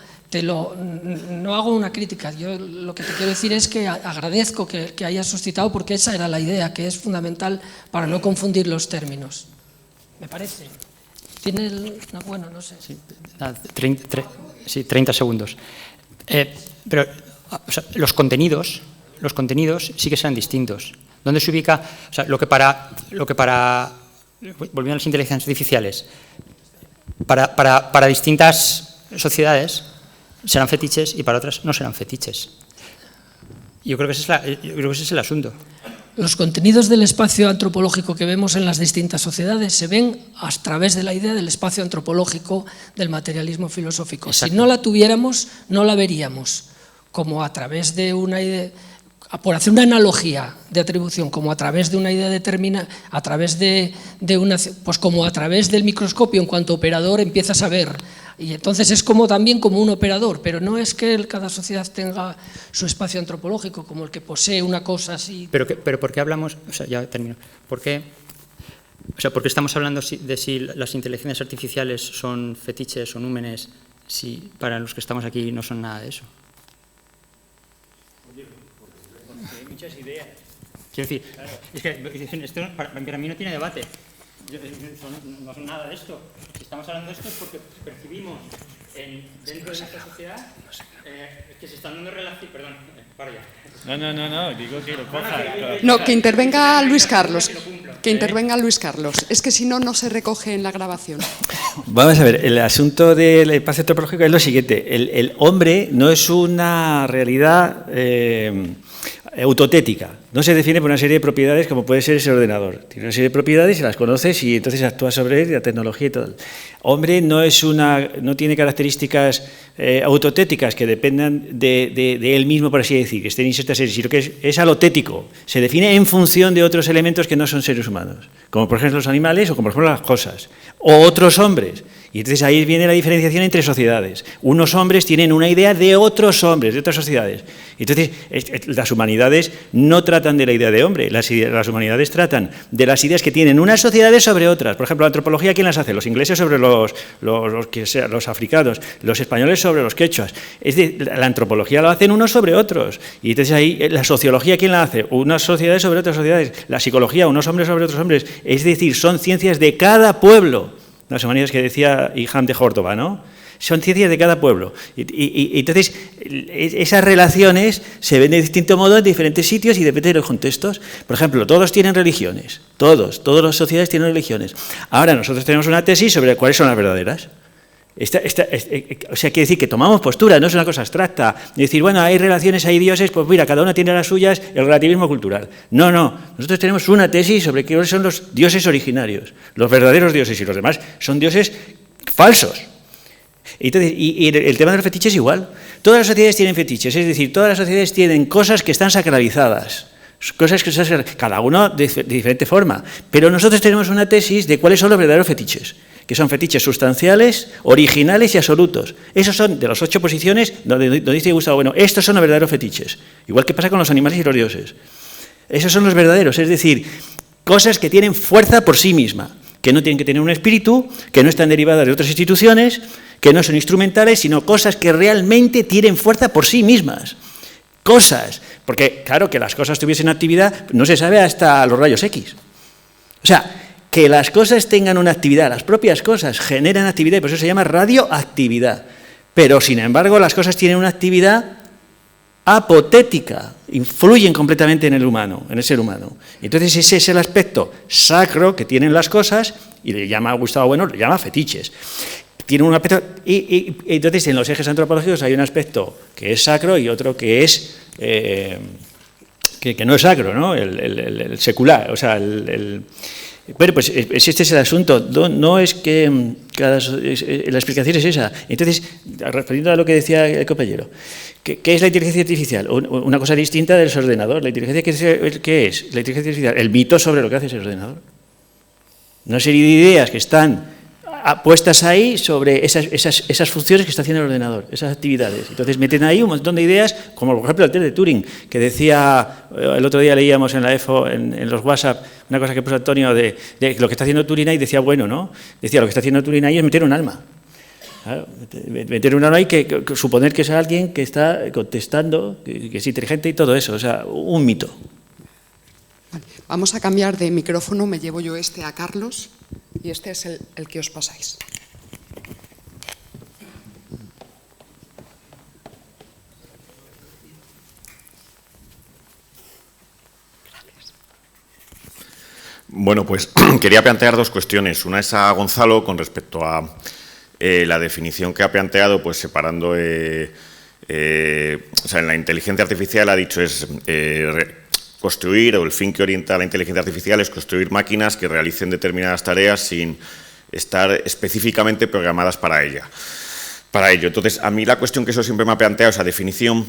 no hago una crítica, yo lo que te quiero decir es que agradezco que hayas suscitado, porque esa era la idea, que es fundamental para no confundir los términos. Me parece. ¿Tiene bueno, no sé. Sí, 30 segundos. Pero o sea, los contenidos sí que serán distintos. ¿Dónde se ubica? O sea, lo que para volviendo a las inteligencias artificiales, para distintas sociedades serán fetiches y para otras no serán fetiches. Yo creo que ese es el asunto. Los contenidos del espacio antropológico que vemos en las distintas sociedades se ven a través de la idea del espacio antropológico del materialismo filosófico. Exacto. Si no la tuviéramos, no la veríamos, como a través de una idea, por hacer una analogía de atribución, como a través de una idea determinada, a través pues como a través del microscopio, en cuanto operador empiezas a ver. Y entonces es también como un operador, pero no es que cada sociedad tenga su espacio antropológico, como el que posee una cosa así. Pero ¿por qué hablamos? O sea, ya termino. ¿Por qué estamos hablando de si las inteligencias artificiales son fetiches o númenes, si para los que estamos aquí no son nada de eso? Porque hay muchas ideas. Quiero decir, es que esto para mí no tiene debate. No son nada de esto. Si estamos hablando de esto es porque percibimos dentro de nuestra sociedad que se están dando relaciones. Perdón, para ya. No, digo que lo coja. No, que intervenga Luis Carlos. Que intervenga Luis Carlos. Es que si no, no se recoge en la grabación. Vamos a ver, el asunto del espacio antropológico es lo siguiente. El hombre no es una realidad autotética. No se define por una serie de propiedades como puede ser ese ordenador. Tiene una serie de propiedades y las conoces y entonces actúas sobre él, la tecnología y todo. Hombre no tiene características autotéticas que dependan de él mismo, por así decir, que estén insertas en él, sino que es alotético. Se define en función de otros elementos que no son seres humanos, como por ejemplo los animales o como por ejemplo las cosas, o otros hombres. Y entonces ahí viene la diferenciación entre sociedades. Unos hombres tienen una idea de otros hombres, de otras sociedades. Entonces, las humanidades no tratan de la idea de hombre, las humanidades tratan de las ideas que tienen unas sociedades sobre otras. Por ejemplo, la antropología, ¿quién las hace? Los ingleses sobre los africanos, los españoles sobre los quechuas. Es decir, la antropología lo hacen unos sobre otros. Y entonces ahí, la sociología, ¿quién la hace? Unas sociedades sobre otras sociedades. La psicología, unos hombres sobre otros hombres. Es decir, son ciencias de cada pueblo. Las humanidades que decía Ilham de Córdoba, ¿no? Son ciencias de cada pueblo. Y entonces, esas relaciones se ven de distinto modo en diferentes sitios y depende de los contextos. Por ejemplo, todos tienen religiones. Todas las sociedades tienen religiones. Ahora, nosotros tenemos una tesis sobre cuáles son las verdaderas. O sea, quiere decir que tomamos postura, no es una cosa abstracta. De decir, bueno, hay relaciones, hay dioses, pues mira, cada uno tiene las suyas, el relativismo cultural. No, nosotros tenemos una tesis sobre cuáles son los dioses originarios, los verdaderos dioses, y los demás son dioses falsos. Entonces, y el tema de los fetiches es igual. Todas las sociedades tienen fetiches, es decir, todas las sociedades tienen cosas que están sacralizadas. Cosas que cada uno de diferente forma. Pero nosotros tenemos una tesis de cuáles son los verdaderos fetiches, que son fetiches sustanciales, originales y absolutos. Esos son de las 8 posiciones donde dice Gustavo, bueno, estos son los verdaderos fetiches. Igual que pasa con los animales y los dioses. Esos son los verdaderos, es decir, cosas que tienen fuerza por sí misma, que no tienen que tener un espíritu, que no están derivadas de otras instituciones, que no son instrumentales, sino cosas que realmente tienen fuerza por sí mismas. Cosas, porque claro, que las cosas tuviesen actividad, no se sabe hasta los rayos X. O sea, que las cosas tengan una actividad, las propias cosas generan actividad, y por eso se llama radioactividad. Pero, sin embargo, las cosas tienen una actividad apotética, influyen completamente en el humano, en el ser humano. Entonces, ese es el aspecto sacro que tienen las cosas, y le llama Gustavo Bueno, le llama fetiches. Tiene un aspecto, y entonces en los ejes antropológicos hay un aspecto que es sacro y otro que es que no es sacro, ¿no? El secular, o sea, bueno, pues este es el asunto. No es que la explicación es esa. Entonces, respondiendo a lo que decía el compañero, ¿qué es la inteligencia artificial? Una cosa distinta del ordenador. ¿La inteligencia qué es? La inteligencia artificial, el mito sobre lo que hace ese ordenador. Una serie de ideas que están puestas ahí sobre esas funciones que está haciendo el ordenador, esas actividades. Entonces meten ahí un montón de ideas, como por ejemplo el test de Turing, que decía, el otro día leíamos en la EFO, en los WhatsApp, una cosa que puso Antonio de lo que está haciendo Turing ahí, decía, bueno, ¿no? Decía, lo que está haciendo Turing ahí es meter un alma. Claro, meter un alma ahí, que suponer que es alguien que está contestando, que es inteligente y todo eso, o sea, un mito. Vale, vamos a cambiar de micrófono, me llevo yo este a Carlos. Y este es el que os pasáis. Gracias. Bueno, pues quería plantear dos cuestiones. Una es a Gonzalo con respecto a la definición que ha planteado, pues separando, o sea, en la inteligencia artificial ha dicho es construir, o el fin que orienta a la inteligencia artificial es construir máquinas que realicen determinadas tareas sin estar específicamente programadas para ello. Entonces, a mí la cuestión que eso siempre me ha planteado, esa definición,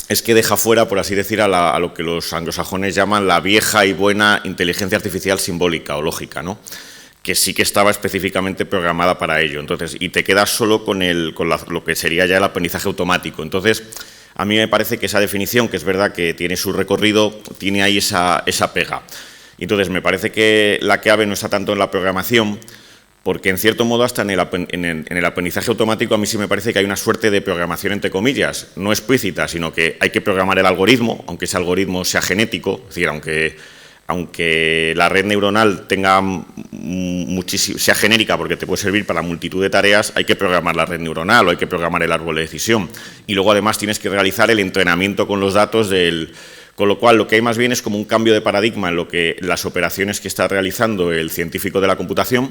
es que deja fuera, por así decir, a lo que los anglosajones llaman la vieja y buena inteligencia artificial simbólica o lógica, ¿no? Que sí que estaba específicamente programada para ello. Entonces, y te quedas solo con lo que sería ya el aprendizaje automático. Entonces, a mí me parece que esa definición, que es verdad que tiene su recorrido, tiene ahí esa pega. Entonces, me parece que la clave no está tanto en la programación, porque en cierto modo hasta en el aprendizaje automático a mí sí me parece que hay una suerte de programación, entre comillas, no explícita, sino que hay que programar el algoritmo, aunque ese algoritmo sea genético, es decir, aunque la red neuronal tenga sea genérica porque te puede servir para multitud de tareas, hay que programar la red neuronal o hay que programar el árbol de decisión. Y luego además tienes que realizar el entrenamiento con los datos con lo cual lo que hay más bien es como un cambio de paradigma en las operaciones que está realizando el científico de la computación.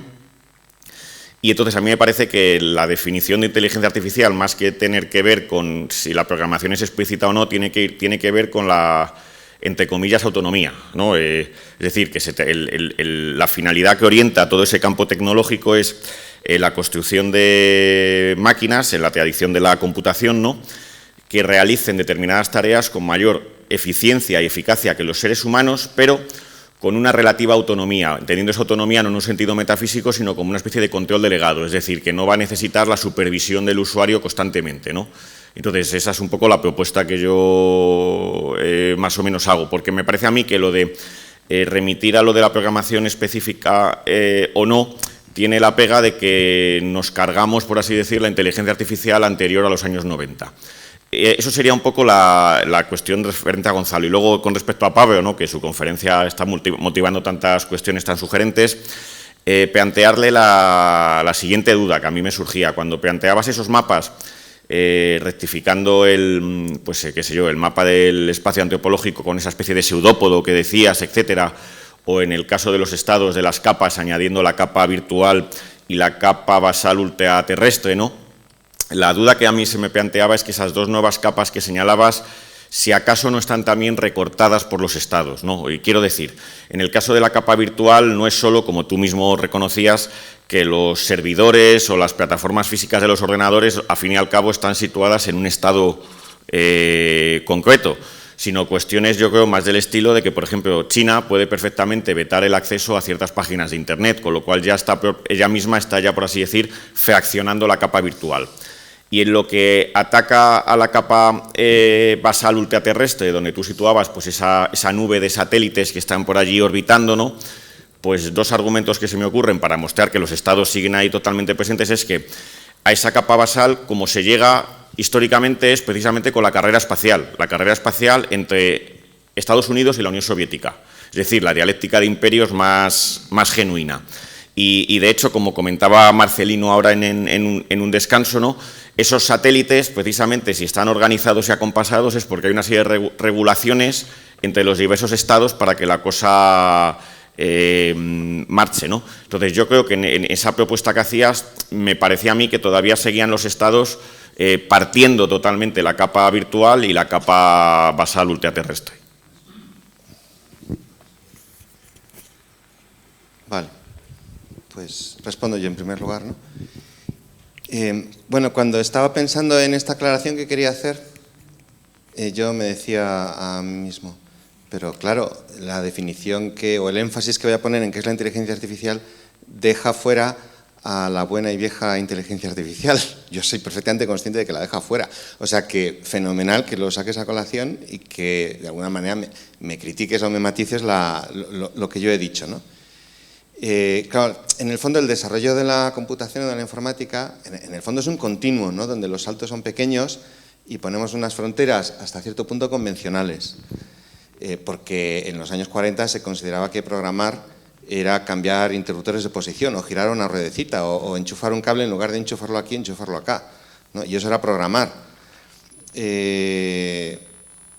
Y entonces a mí me parece que la definición de inteligencia artificial, más que tener que ver con si la programación es explícita o no, tiene que ver con la, entre comillas, autonomía, ¿no? Es decir, que la finalidad que orienta todo ese campo tecnológico es la construcción de máquinas, en la tradición de la computación, ¿no?, que realicen determinadas tareas con mayor eficiencia y eficacia que los seres humanos, pero con una relativa autonomía, entendiendo esa autonomía no en un sentido metafísico, sino como una especie de control delegado, es decir, que no va a necesitar la supervisión del usuario constantemente, ¿no? Entonces, esa es un poco la propuesta que yo más o menos hago, porque me parece a mí que lo de remitir a lo de la programación específica o no, tiene la pega de que nos cargamos, por así decir, la inteligencia artificial anterior a los años 90. Eso sería un poco la cuestión referente a Gonzalo. Y luego, con respecto a Pablo, ¿no?, que su conferencia está motivando tantas cuestiones tan sugerentes, plantearle la siguiente duda que a mí me surgía. Cuando planteabas esos mapas, rectificando el mapa del espacio antropológico con esa especie de pseudópodo que decías, etcétera, o en el caso de los estados de las capas, añadiendo la capa virtual y la capa basal ultraterrestre, ¿no? La duda que a mí se me planteaba es que esas dos nuevas capas que señalabas, si acaso no están también recortadas por los estados, ¿no? Y quiero decir, en el caso de la capa virtual no es solo, como tú mismo reconocías, que los servidores o las plataformas físicas de los ordenadores, a fin y al cabo, están situadas en un estado concreto, sino cuestiones, yo creo, más del estilo de que, por ejemplo, China puede perfectamente vetar el acceso a ciertas páginas de Internet, con lo cual ella misma está ya, por así decir, fraccionando la capa virtual. Y en lo que ataca a la capa basal ultraterrestre, donde tú situabas pues esa nube de satélites que están por allí orbitando, ¿no? Pues dos argumentos que se me ocurren para mostrar que los estados siguen ahí totalmente presentes es que a esa capa basal, como se llega históricamente, es precisamente con la carrera espacial entre Estados Unidos y la Unión Soviética, es decir, la dialéctica de imperios más genuina. Y de hecho, como comentaba Marcelino ahora en un descanso, ¿no? Esos satélites, precisamente, si están organizados y acompasados, es porque hay una serie de regulaciones entre los diversos estados para que la cosa marche, ¿no? Entonces, yo creo que en esa propuesta que hacías, me parecía a mí que todavía seguían los estados partiendo totalmente la capa virtual y la capa basal ultraterrestre. Vale, pues respondo yo en primer lugar, ¿no? Bueno, cuando estaba pensando en esta aclaración que quería hacer, yo me decía a mí mismo, pero claro, la definición o el énfasis que voy a poner en qué es la inteligencia artificial deja fuera a la buena y vieja inteligencia artificial. Yo soy perfectamente consciente de que la deja fuera. O sea que fenomenal que lo saques a colación y que de alguna manera me critiques o me matices lo que yo he dicho, ¿no? Claro, en el fondo el desarrollo de la computación o de la informática, en el fondo es un continuo, ¿no? Donde los saltos son pequeños y ponemos unas fronteras hasta cierto punto convencionales, porque en los años 40 se consideraba que programar era cambiar interruptores de posición o girar una ruedecita o enchufar un cable en lugar de enchufarlo aquí, enchufarlo acá, ¿no? Y eso era programar.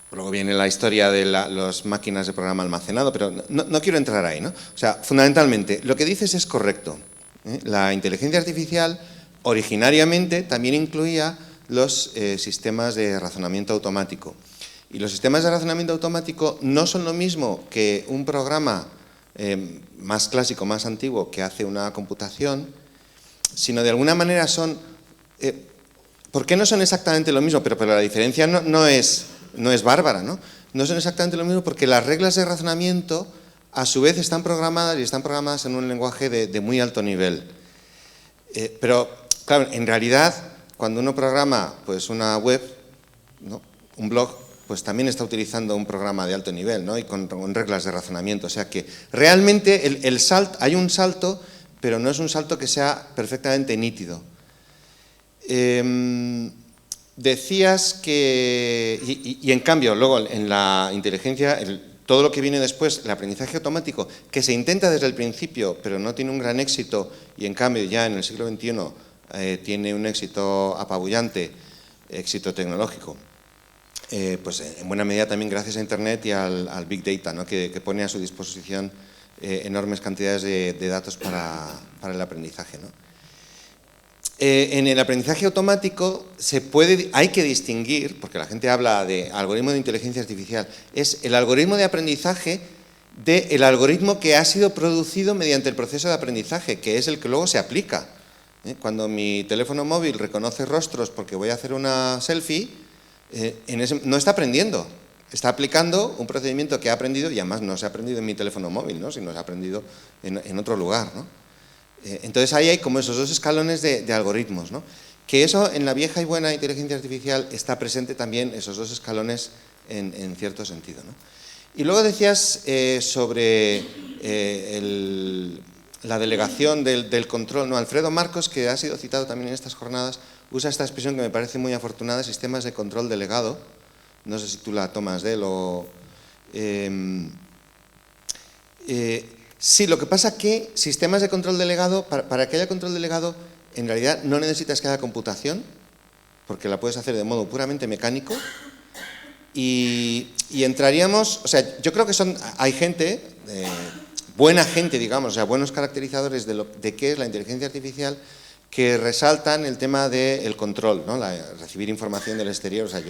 Luego viene la historia de las máquinas de programa almacenado, pero no quiero entrar ahí, ¿no? O sea, fundamentalmente, lo que dices es correcto, ¿eh? La inteligencia artificial originariamente también incluía los sistemas de razonamiento automático. Y los sistemas de razonamiento automático no son lo mismo que un programa más clásico, más antiguo, que hace una computación, sino de alguna manera son... ¿Por qué no son exactamente lo mismo? Pero la diferencia no es bárbara, ¿no? No son exactamente lo mismo porque las reglas de razonamiento a su vez están programadas y están programadas en un lenguaje de muy alto nivel. Pero, claro, en realidad, cuando uno programa pues, una web, ¿no? Un blog, pues también está utilizando un programa de alto nivel, ¿no? Y con reglas de razonamiento. O sea que realmente hay un salto, pero no es un salto que sea perfectamente nítido. Decías que, y en cambio, luego en la inteligencia, todo lo que viene después, el aprendizaje automático, que se intenta desde el principio, pero no tiene un gran éxito, y en cambio ya en el siglo XXI tiene un éxito apabullante, éxito tecnológico, pues en buena medida también gracias a Internet y al Big Data, ¿no? que pone a su disposición enormes cantidades de datos para el aprendizaje, ¿no? En el aprendizaje automático hay que distinguir, porque la gente habla de algoritmo de inteligencia artificial, es el algoritmo de aprendizaje del algoritmo que ha sido producido mediante el proceso de aprendizaje, que es el que luego se aplica. Cuando mi teléfono móvil reconoce rostros porque voy a hacer una selfie, no está aprendiendo, está aplicando un procedimiento que ha aprendido y además no se ha aprendido en mi teléfono móvil, ¿no? Sino se ha aprendido en otro lugar, ¿no? Entonces ahí hay como esos dos escalones de algoritmos, ¿no? Que eso en la vieja y buena inteligencia artificial está presente también esos dos escalones en cierto sentido, ¿no? Y luego decías sobre la delegación del control, ¿no? Alfredo Marcos, que ha sido citado también en estas jornadas, usa esta expresión que me parece muy afortunada, sistemas de control delegado. No sé si tú la tomas de él o... sí, lo que pasa es que sistemas de control delegado, para que haya control delegado, en realidad no necesitas que haya computación, porque la puedes hacer de modo puramente mecánico, y entraríamos, o sea, yo creo que hay gente, buena gente, digamos, o sea, buenos caracterizadores de qué es la inteligencia artificial, que resaltan el tema del control, ¿no? Recibir información del exterior. O sea,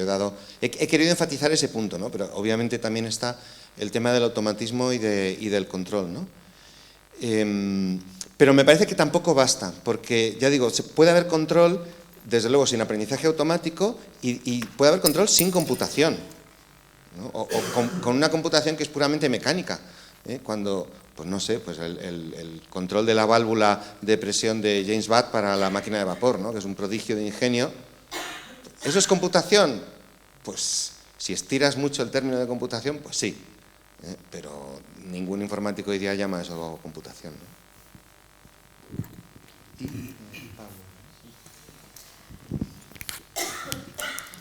he querido enfatizar ese punto, ¿no? Pero obviamente también está el tema del automatismo y del control, ¿no? Pero me parece que tampoco basta, porque, ya digo, puede haber control, desde luego, sin aprendizaje automático y puede haber control sin computación, ¿no? O con una computación que es puramente mecánica, ¿eh? Cuando, pues no sé, pues el control de la válvula de presión de James Watt para la máquina de vapor, ¿no? Que es un prodigio de ingenio, ¿Eso es computación? Pues si estiras mucho el término de computación, pues sí. Pero ningún informático hoy día llama eso computación, ¿no?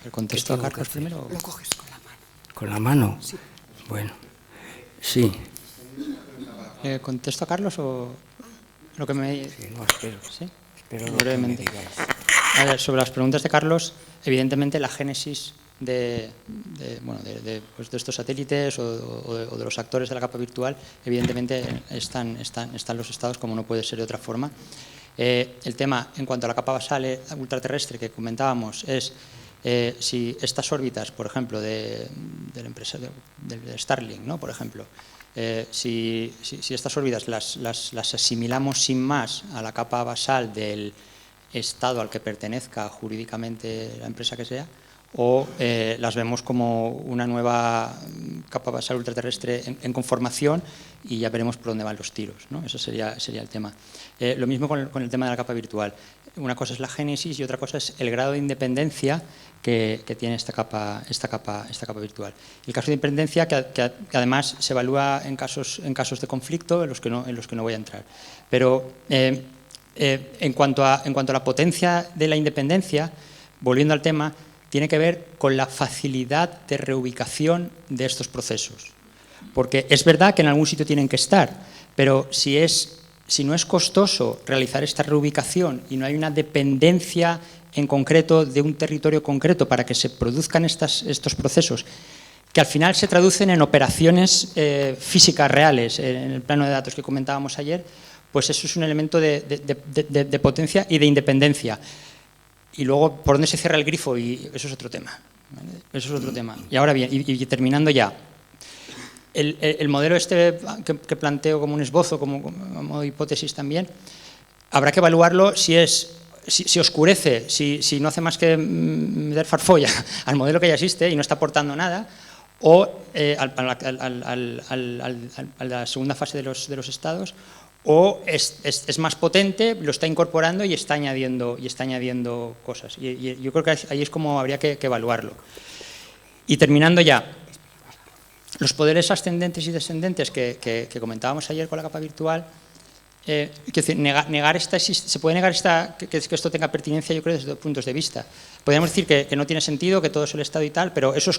¿El contesto a Carlos primero? Lo coges con la mano. ¿Con la mano? Sí. Bueno, sí. ¿Contesto a Carlos o lo que me...? Sí, no, espero. ¿Sí? Espero lo que me Brevemente. digáis. A ver, sobre las preguntas de Carlos, evidentemente la génesis de estos satélites o de los actores de la capa virtual, evidentemente están los estados, como no puede ser de otra forma. El tema en cuanto a la capa basal ultraterrestre que comentábamos es si estas órbitas, por ejemplo, de la empresa de Starlink, ¿no? Por ejemplo, si estas órbitas las asimilamos sin más a la capa basal del estado al que pertenezca jurídicamente la empresa que sea, o las vemos como una nueva capa basal ultraterrestre en conformación y ya veremos por dónde van los tiros, ¿no? Eso sería el tema. Lo mismo con el tema de la capa virtual. Una cosa es la génesis y otra cosa es el grado de independencia que tiene esta capa virtual. El caso de independencia que además se evalúa en casos de conflicto en los que no voy a entrar. Pero en cuanto a la potencia de la independencia, volviendo al tema, tiene que ver con la facilidad de reubicación de estos procesos. Porque es verdad que en algún sitio tienen que estar, pero si no es costoso realizar esta reubicación y no hay una dependencia en concreto de un territorio concreto para que se produzcan estos procesos, que al final se traducen en operaciones físicas reales, en el plano de datos que comentábamos ayer, pues eso es un elemento de potencia y de independencia. Y luego, ¿por dónde se cierra el grifo? Y eso es otro tema. ¿Vale? Eso es otro tema. Y ahora bien, y terminando ya, el modelo que planteo como un esbozo, como modo hipótesis también, habrá que evaluarlo si oscurece, si no hace más que meter farfolla al modelo que ya existe y no está aportando nada, o a la segunda fase de los estados, o es más potente, lo está incorporando y está añadiendo cosas. Y yo creo que ahí es como habría que evaluarlo. Y terminando ya, los poderes ascendentes y descendentes que comentábamos ayer con la capa virtual, se puede negar que esto tenga pertinencia, yo creo, desde dos puntos de vista. Podríamos decir que no tiene sentido, que todo es el Estado y tal, pero eso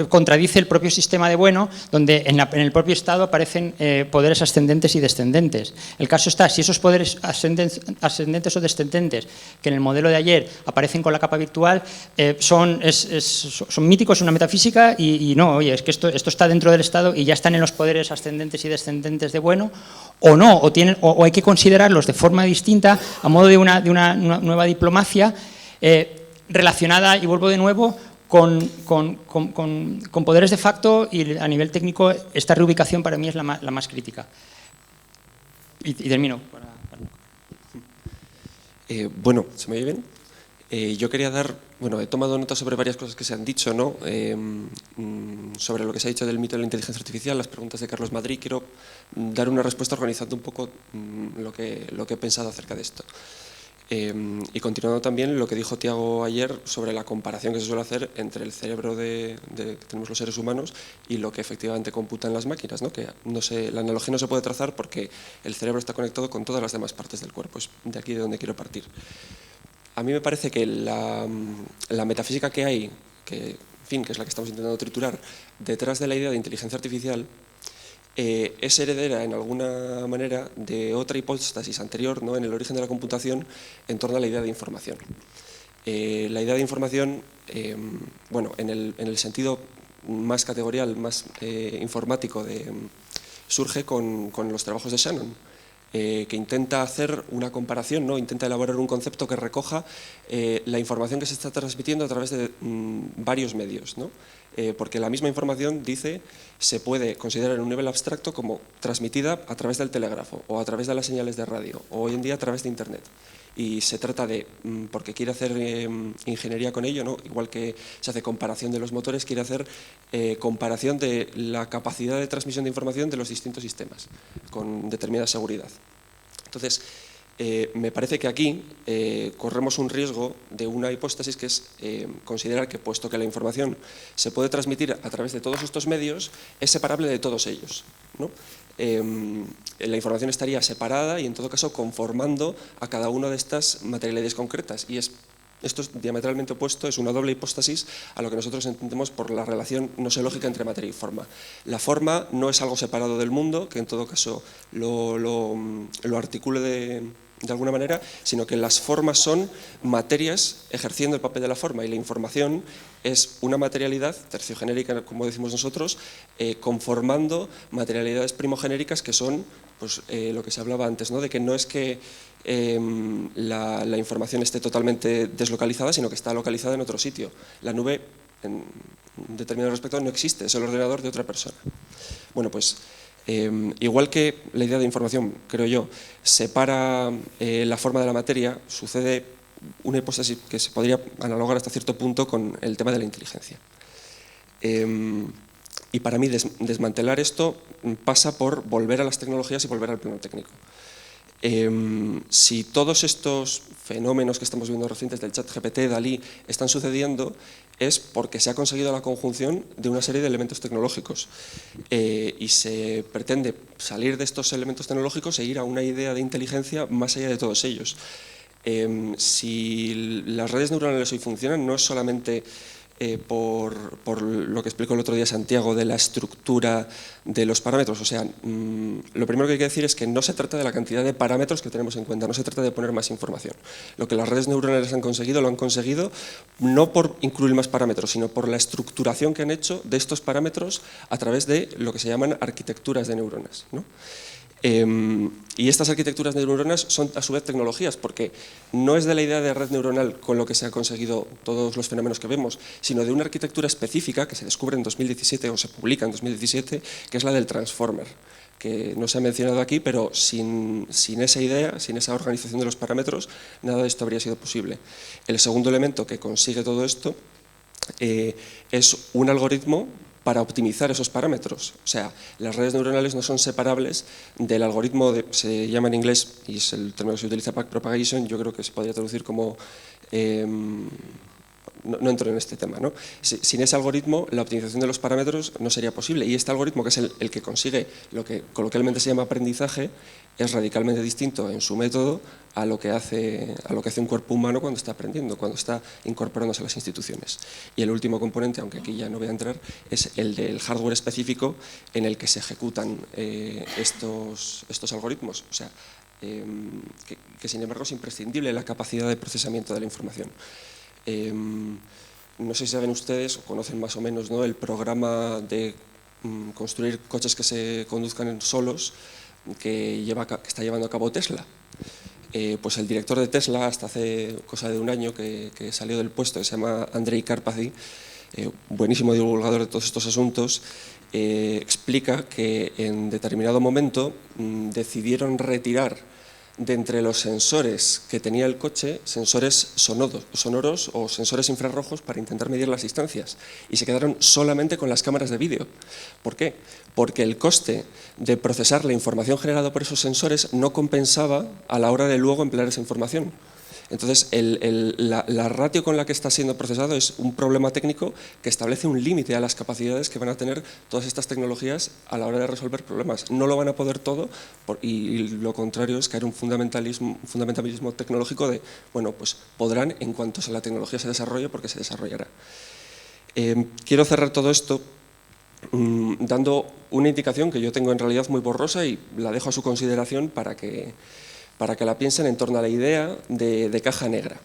contradice el propio sistema de Bueno, donde en el propio Estado aparecen poderes ascendentes y descendentes. El caso está, si esos poderes ascendentes o descendentes, que en el modelo de ayer aparecen con la capa virtual, son míticos, una metafísica, y no, oye, es que esto está dentro del Estado y ya están en los poderes ascendentes y descendentes de Bueno, o no, o hay que considerarlos de forma distinta, a modo de una nueva diplomacia, relacionada, y vuelvo de nuevo, con poderes de facto, y a nivel técnico esta reubicación para mí es la más crítica. Y termino. Bueno, ¿se me oye bien? Yo quería he tomado nota sobre varias cosas que se han dicho, ¿no? Sobre lo que se ha dicho del mito de la inteligencia artificial, las preguntas de Carlos Madrid. Quiero dar una respuesta organizando un poco lo que he pensado acerca de esto. Y continuando también lo que dijo Tiago ayer sobre la comparación que se suele hacer entre el cerebro que tenemos los seres humanos y lo que efectivamente computan las máquinas, ¿no? Que la analogía no se puede trazar porque el cerebro está conectado con todas las demás partes del cuerpo. Es de aquí de donde quiero partir. A mí me parece que la metafísica que hay, que es la que estamos intentando triturar, detrás de la idea de inteligencia artificial, es heredera en alguna manera de otra hipóstasis anterior, ¿no? En el origen de la computación, en torno a la idea de información. La idea de información, en el sentido más categorial, más informático, surge con los trabajos de Shannon, que intenta hacer una comparación, ¿no? Intenta elaborar un concepto que recoja la información que se está transmitiendo a través de varios medios, ¿no? Porque la misma información, dice, se puede considerar en un nivel abstracto como transmitida a través del telégrafo o a través de las señales de radio o hoy en día a través de Internet. Y se trata de, porque quiere hacer ingeniería con ello, ¿no? Igual que se hace comparación de los motores, quiere hacer comparación de la capacidad de transmisión de información de los distintos sistemas con determinada seguridad. Entonces, Me parece que aquí corremos un riesgo de una hipóstasis que es considerar que, puesto que la información se puede transmitir a través de todos estos medios, es separable de todos ellos, ¿no? La información estaría separada y, en todo caso, conformando a cada una de estas materialidades concretas. Y esto es diametralmente opuesto, es una doble hipóstasis a lo que nosotros entendemos por la relación nosológica entre materia y forma. La forma no es algo separado del mundo, que en todo caso lo articule de alguna manera, sino que las formas son materias ejerciendo el papel de la forma, y la información es una materialidad terciogenérica, como decimos nosotros, conformando materialidades primogenéricas que son, pues, lo que se hablaba antes, ¿no? De que no es que la información esté totalmente deslocalizada, sino que está localizada en otro sitio. La nube, en determinado respecto, no existe, es el ordenador de otra persona. Bueno, pues igual que la idea de información, creo yo, separa la forma de la materia, sucede una hipótesis que se podría analogar hasta cierto punto con el tema de la inteligencia. Y para mí desmantelar esto pasa por volver a las tecnologías y volver al plano técnico. Si todos estos fenómenos que estamos viendo recientes del chat GPT, Dalí, están sucediendo, es porque se ha conseguido la conjunción de una serie de elementos tecnológicos y se pretende salir de estos elementos tecnológicos e ir a una idea de inteligencia más allá de todos ellos. Si las redes neuronales hoy funcionan, no es solamente por lo que explicó el otro día Santiago de la estructura de los parámetros. O sea, lo primero que hay que decir es que no se trata de la cantidad de parámetros que tenemos en cuenta, no se trata de poner más información. Lo que las redes neuronales han conseguido, lo han conseguido no por incluir más parámetros, sino por la estructuración que han hecho de estos parámetros a través de lo que se llaman arquitecturas de neuronas, ¿no? Y estas arquitecturas de neuronas son a su vez tecnologías, porque no es de la idea de red neuronal con lo que se han conseguido todos los fenómenos que vemos, sino de una arquitectura específica que se descubre en 2017 o se publica en 2017, que es la del transformer, que no se ha mencionado aquí, pero sin esa idea, sin esa organización de los parámetros, nada de esto habría sido posible. El segundo elemento que consigue todo esto es un algoritmo para optimizar esos parámetros. O sea, las redes neuronales no son separables del algoritmo, se llama en inglés, y es el término que se utiliza, backpropagation, yo creo que se podría traducir como... no entro en este tema, ¿no? Sin ese algoritmo, la optimización de los parámetros no sería posible. Y este algoritmo, que es el que consigue lo que coloquialmente se llama aprendizaje, es radicalmente distinto en su método a lo que hace un cuerpo humano cuando está aprendiendo, cuando está incorporándose a las instituciones. Y el último componente, aunque aquí ya no voy a entrar, es el del hardware específico en el que se ejecutan estos algoritmos. O sea, que sin embargo es imprescindible la capacidad de procesamiento de la información. No sé si saben ustedes o conocen más o menos, ¿no?, el programa de construir coches que se conduzcan solos que está llevando a cabo Tesla. Pues el director de Tesla, hasta hace cosa de un año que salió del puesto, que se llama Andrei Karpathy, buenísimo divulgador de todos estos asuntos, explica que en determinado momento decidieron retirar de entre los sensores que tenía el coche, sensores sonoros o sensores infrarrojos para intentar medir las distancias, y se quedaron solamente con las cámaras de vídeo. ¿Por qué? Porque el coste de procesar la información generada por esos sensores no compensaba a la hora de luego emplear esa información. Entonces, la ratio con la que está siendo procesado es un problema técnico que establece un límite a las capacidades que van a tener todas estas tecnologías a la hora de resolver problemas. No lo van a poder todo, y lo contrario es caer un fundamentalismo tecnológico de, bueno, pues podrán en cuanto la tecnología se desarrolle, porque se desarrollará. Quiero cerrar todo esto dando una indicación que yo tengo en realidad muy borrosa y la dejo a su consideración para que la piensen en torno a la idea de caja negra.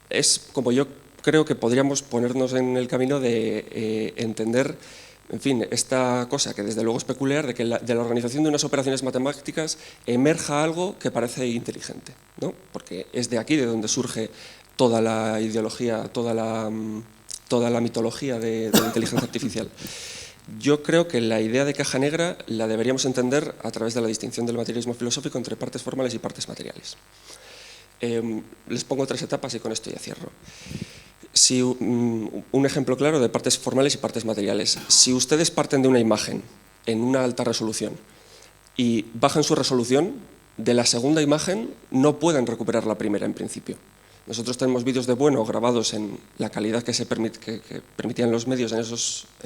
Es como yo creo que podríamos ponernos en el camino de entender, en fin, esta cosa que desde luego es peculiar, de que de la organización de unas operaciones matemáticas emerja algo que parece inteligente, ¿no? Porque es de aquí de donde surge toda la ideología, toda la mitología de la inteligencia artificial. Yo creo que la idea de caja negra la deberíamos entender a través de la distinción del materialismo filosófico entre partes formales y partes materiales. Les pongo 3 etapas y con esto ya cierro. Un ejemplo claro de partes formales y partes materiales. Si ustedes parten de una imagen en una alta resolución y bajan su resolución, de la segunda imagen no pueden recuperar la primera en principio. Nosotros tenemos vídeos de Bueno grabados en la calidad que permitían los medios en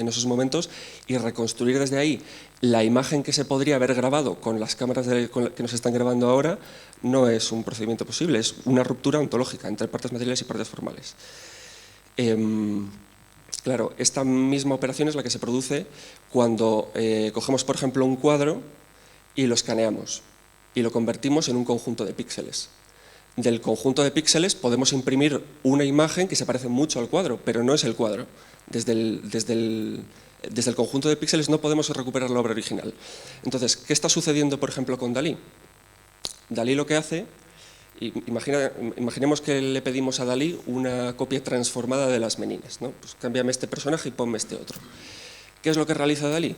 esos momentos, y reconstruir desde ahí la imagen que se podría haber grabado con las cámaras que nos están grabando ahora no es un procedimiento posible, es una ruptura ontológica entre partes materiales y partes formales. Claro, esta misma operación es la que se produce cuando cogemos, por ejemplo, un cuadro y lo escaneamos y lo convertimos en un conjunto de píxeles. Del conjunto de píxeles podemos imprimir una imagen que se parece mucho al cuadro, pero no es el cuadro. Desde el conjunto de píxeles no podemos recuperar la obra original. Entonces, ¿qué está sucediendo, por ejemplo, con Dalí? Dalí lo que hace, imaginemos que le pedimos a Dalí una copia transformada de las Meninas, ¿no? Pues cámbiame este personaje y ponme este otro. ¿Qué es lo que realiza Dalí?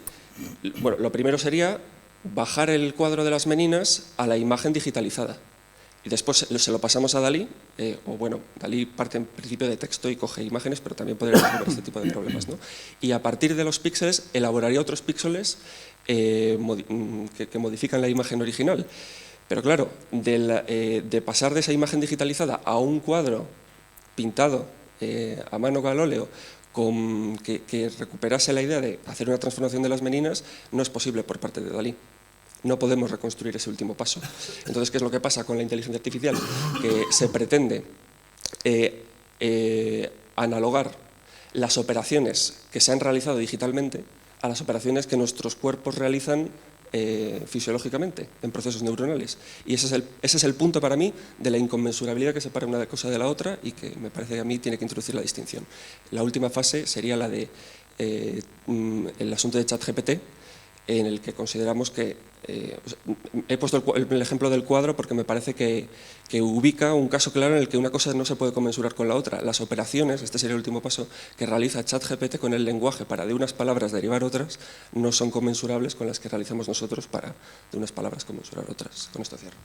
Bueno, lo primero sería bajar el cuadro de las Meninas a la imagen digitalizada. Y después se lo pasamos a Dalí, Dalí parte en principio de texto y coge imágenes, pero también podría resolver este tipo de problemas, ¿no? Y a partir de los píxeles elaboraría otros píxeles que modifican la imagen original. Pero claro, de pasar de esa imagen digitalizada a un cuadro pintado a mano al óleo, que recuperase la idea de hacer una transformación de las Meninas, no es posible por parte de Dalí. No podemos reconstruir ese último paso. Entonces, ¿qué es lo que pasa con la inteligencia artificial? Que se pretende analogar las operaciones que se han realizado digitalmente a las operaciones que nuestros cuerpos realizan fisiológicamente en procesos neuronales. Y ese es el punto para mí de la inconmensurabilidad que separa una cosa de la otra, y que me parece que a mí tiene que introducir la distinción. La última fase sería la de el asunto de ChatGPT, en el que consideramos que he puesto el ejemplo del cuadro porque me parece que ubica un caso claro en el que una cosa no se puede conmensurar con la otra. Las operaciones, este sería el último paso, que realiza ChatGPT con el lenguaje para de unas palabras derivar otras, no son conmensurables con las que realizamos nosotros para de unas palabras conmensurar otras. Con esto cierro.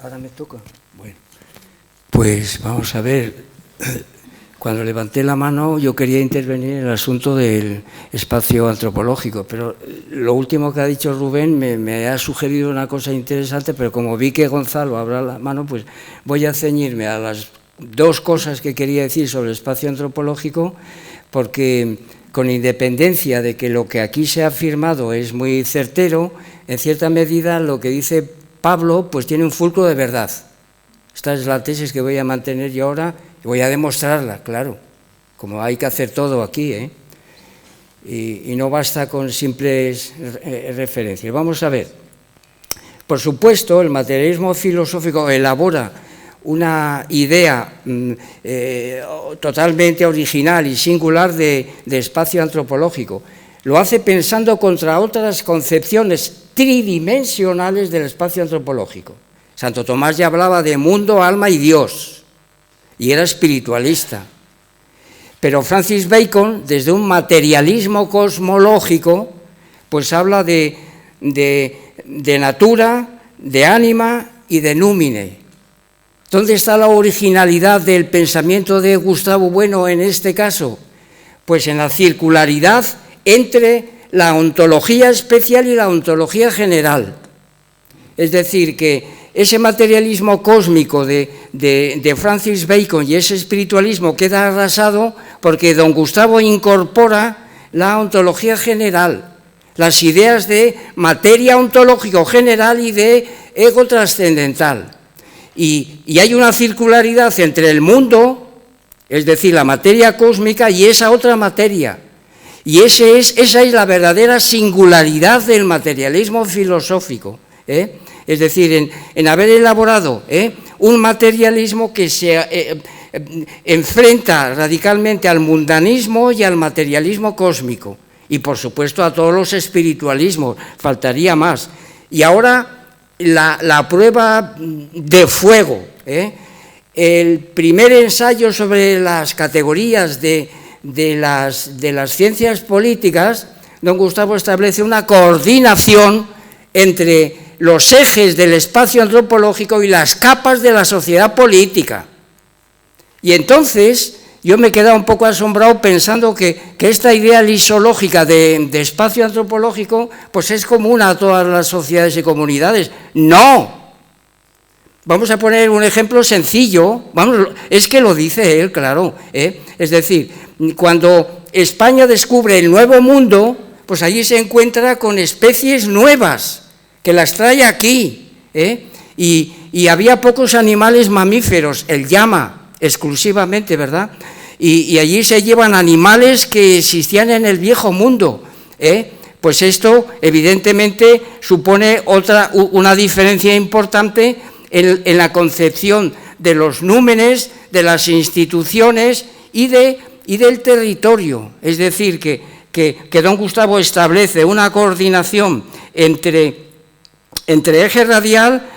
Ahora me toca. Bueno, pues vamos a ver. Cuando levanté la mano yo quería intervenir en el asunto del espacio antropológico, pero lo último que ha dicho Rubén me ha sugerido una cosa interesante, pero como vi que Gonzalo abra la mano, pues voy a ceñirme a las dos cosas que quería decir sobre el espacio antropológico, porque con independencia de que lo que aquí se ha afirmado es muy certero, en cierta medida lo que dice Pablo pues tiene un fulcro de verdad. Esta es la tesis que voy a mantener yo ahora. Voy a demostrarla, claro, como hay que hacer todo aquí, ¿eh? Y no basta con simples referencias. Vamos a ver. Por supuesto, el materialismo filosófico elabora una idea totalmente original y singular de espacio antropológico. Lo hace pensando contra otras concepciones tridimensionales del espacio antropológico. Santo Tomás ya hablaba de mundo, alma y Dios, y era espiritualista. Pero Francis Bacon, desde un materialismo cosmológico, pues habla de natura, de ánima y de númine. ¿Dónde está la originalidad del pensamiento de Gustavo Bueno en este caso? Pues en la circularidad entre la ontología especial y la ontología general. Es decir, que ese materialismo cósmico de Francis Bacon y ese espiritualismo queda arrasado porque don Gustavo incorpora la ontología general, las ideas de materia ontológico general y de ego trascendental. Y hay una circularidad entre el mundo, es decir, la materia cósmica, y esa otra materia. Y esa es la verdadera singularidad del materialismo filosófico, ¿eh? Es decir, en haber elaborado un materialismo que se enfrenta radicalmente al mundanismo y al materialismo cósmico, y por supuesto a todos los espiritualismos, faltaría más. Y ahora la prueba de fuego, el primer ensayo sobre las categorías de las ciencias políticas, don Gustavo establece una coordinación entre los ejes del espacio antropológico y las capas de la sociedad política. Y entonces yo me he quedado un poco asombrado pensando que esta idea lisológica de espacio antropológico pues es común a todas las sociedades y comunidades. ¡No! Vamos a poner un ejemplo sencillo, vamos, es que lo dice él, claro, es decir, cuando España descubre el Nuevo Mundo, pues allí se encuentra con especies nuevas, que las trae aquí, y había pocos animales mamíferos, el llama exclusivamente, ¿verdad? Y allí se llevan animales que existían en el Viejo Mundo, pues esto evidentemente supone una diferencia importante en la concepción de los númenes, de las instituciones y del territorio. Es decir, que don Gustavo establece una coordinación entre eje radial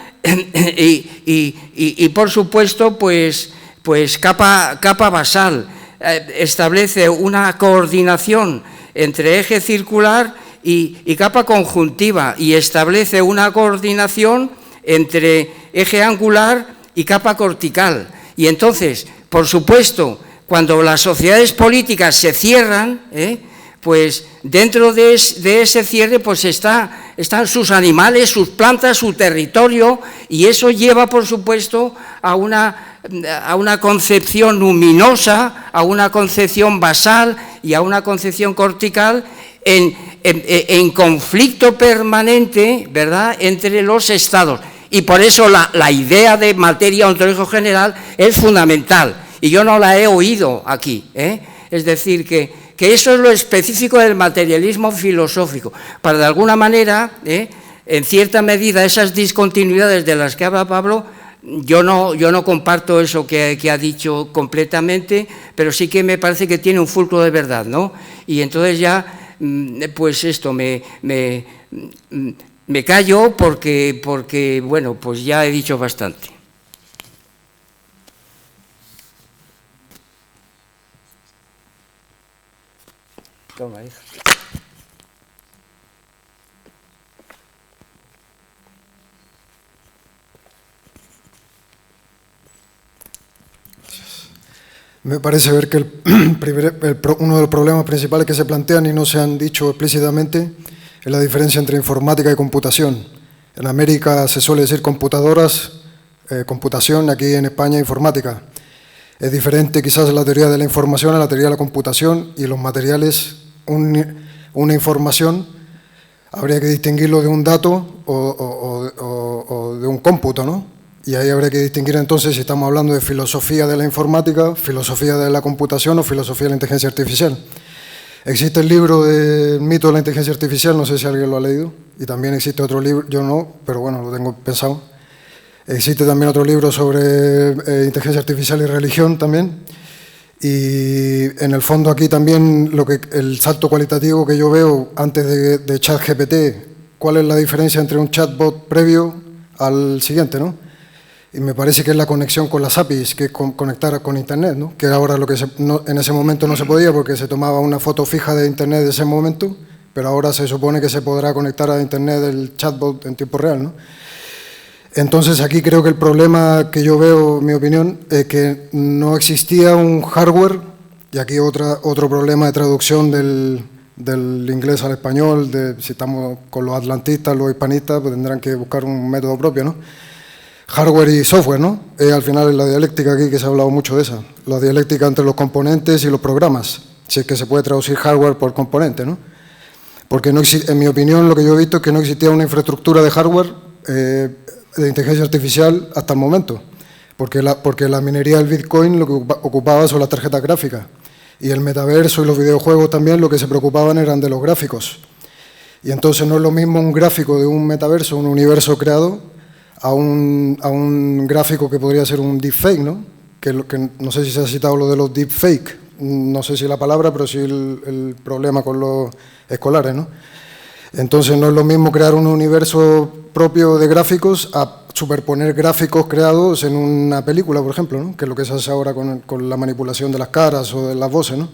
y por supuesto, pues capa basal. Establece una coordinación entre eje circular y capa conjuntiva, y establece una coordinación entre eje angular y capa cortical. Y entonces, por supuesto, cuando las sociedades políticas se cierran, pues dentro de ese cierre pues están sus animales, sus plantas, su territorio, y eso lleva, por supuesto, a una concepción luminosa, a una concepción basal y a una concepción cortical en conflicto permanente, ¿verdad?, entre los estados. Y por eso la idea de materia ontológica general es fundamental, y yo no la he oído aquí, Es decir, que eso es lo específico del materialismo filosófico, para de alguna manera, en cierta medida, esas discontinuidades de las que habla Pablo, yo no comparto eso que ha dicho completamente, pero sí que me parece que tiene un fulcro de verdad, ¿no? Y entonces ya, pues esto, me callo porque, bueno, pues ya he dicho bastante. Toma, hija. Me parece ver que uno de los problemas principales que se plantean y no se han dicho explícitamente es la diferencia entre informática y computación. En América se suele decir computadoras, computación, aquí en España informática. Es diferente quizás la teoría de la información a la teoría de la computación, y los materiales, una información, habría que distinguirlo de un dato o de un cómputo, ¿no? Y ahí habría que distinguir entonces si estamos hablando de filosofía de la informática, filosofía de la computación o filosofía de la inteligencia artificial. Existe el libro del mito de la inteligencia artificial, no sé si alguien lo ha leído, y también existe otro libro, yo no, pero bueno, lo tengo pensado. Existe también otro libro sobre inteligencia artificial y religión también. Y en el fondo aquí también el salto cualitativo que yo veo antes de ChatGPT, ¿cuál es la diferencia entre un chatbot previo al siguiente, ¿no? Y me parece que es la conexión con las APIs, que es conectar con Internet, ¿no? Que ahora en ese momento no se podía porque se tomaba una foto fija de Internet de ese momento, pero ahora se supone que se podrá conectar a Internet el chatbot en tiempo real, ¿no? Entonces aquí creo que el problema que yo veo, mi opinión, es que no existía un hardware, y aquí otro problema de traducción del inglés al español, si estamos con los atlantistas, los hispanistas, pues tendrán que buscar un método propio, ¿no? Hardware y software, ¿no? Al final es la dialéctica aquí, que se ha hablado mucho de esa, la dialéctica entre los componentes y los programas, si es que se puede traducir hardware por componente, ¿no? Porque no en mi opinión lo que yo he visto es que no existía una infraestructura de hardware de inteligencia artificial hasta el momento, porque la minería del Bitcoin lo que ocupaba son las tarjetas gráficas, y el metaverso y los videojuegos también lo que se preocupaban eran de los gráficos. Y entonces no es lo mismo un gráfico de un metaverso, un universo creado, a un gráfico que podría ser un deepfake, ¿no? Que no sé si se ha citado lo de los deepfake, no sé si la palabra, pero sí el problema con los escolares, ¿no? Entonces no es lo mismo crear un universo propio de gráficos a superponer gráficos creados en una película, por ejemplo, ¿no? Que es lo que se hace ahora con la manipulación de las caras o de las voces, ¿no?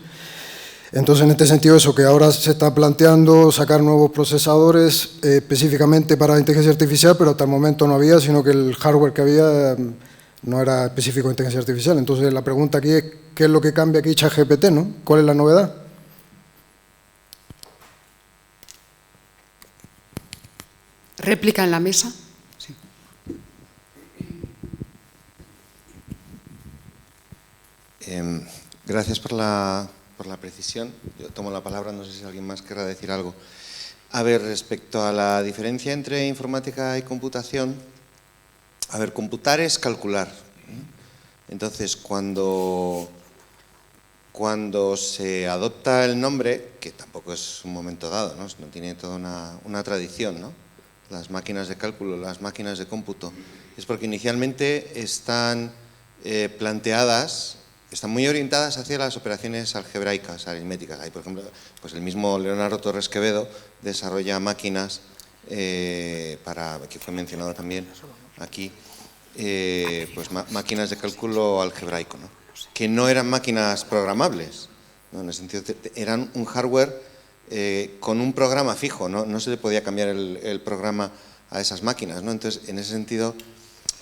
Entonces, en este sentido, eso, que ahora se está planteando sacar nuevos procesadores específicamente para la inteligencia artificial, pero hasta el momento no había, sino que el hardware que había no era específico de inteligencia artificial. Entonces, la pregunta aquí es, ¿qué es lo que cambia aquí ChatGPT, ¿no? ¿Cuál es la novedad? ¿Réplica en la mesa? Sí. Gracias por la precisión. Yo tomo la palabra, no sé si alguien más querrá decir algo. A ver, respecto a la diferencia entre informática y computación, a ver, computar es calcular. Entonces, cuando se adopta el nombre, que tampoco es un momento dado, no tiene toda una tradición, ¿no? Las máquinas de cálculo, las máquinas de cómputo, es porque inicialmente están planteadas, están muy orientadas hacia las operaciones algebraicas, aritméticas. Ahí, por ejemplo, pues el mismo Leonardo Torres Quevedo desarrolla máquinas que fue mencionado también aquí, pues máquinas de cálculo algebraico, ¿no? Que no eran máquinas programables, ¿no? En el sentido eran un hardware con un programa fijo, no se le podía cambiar el programa a esas máquinas, ¿no? Entonces, en ese sentido,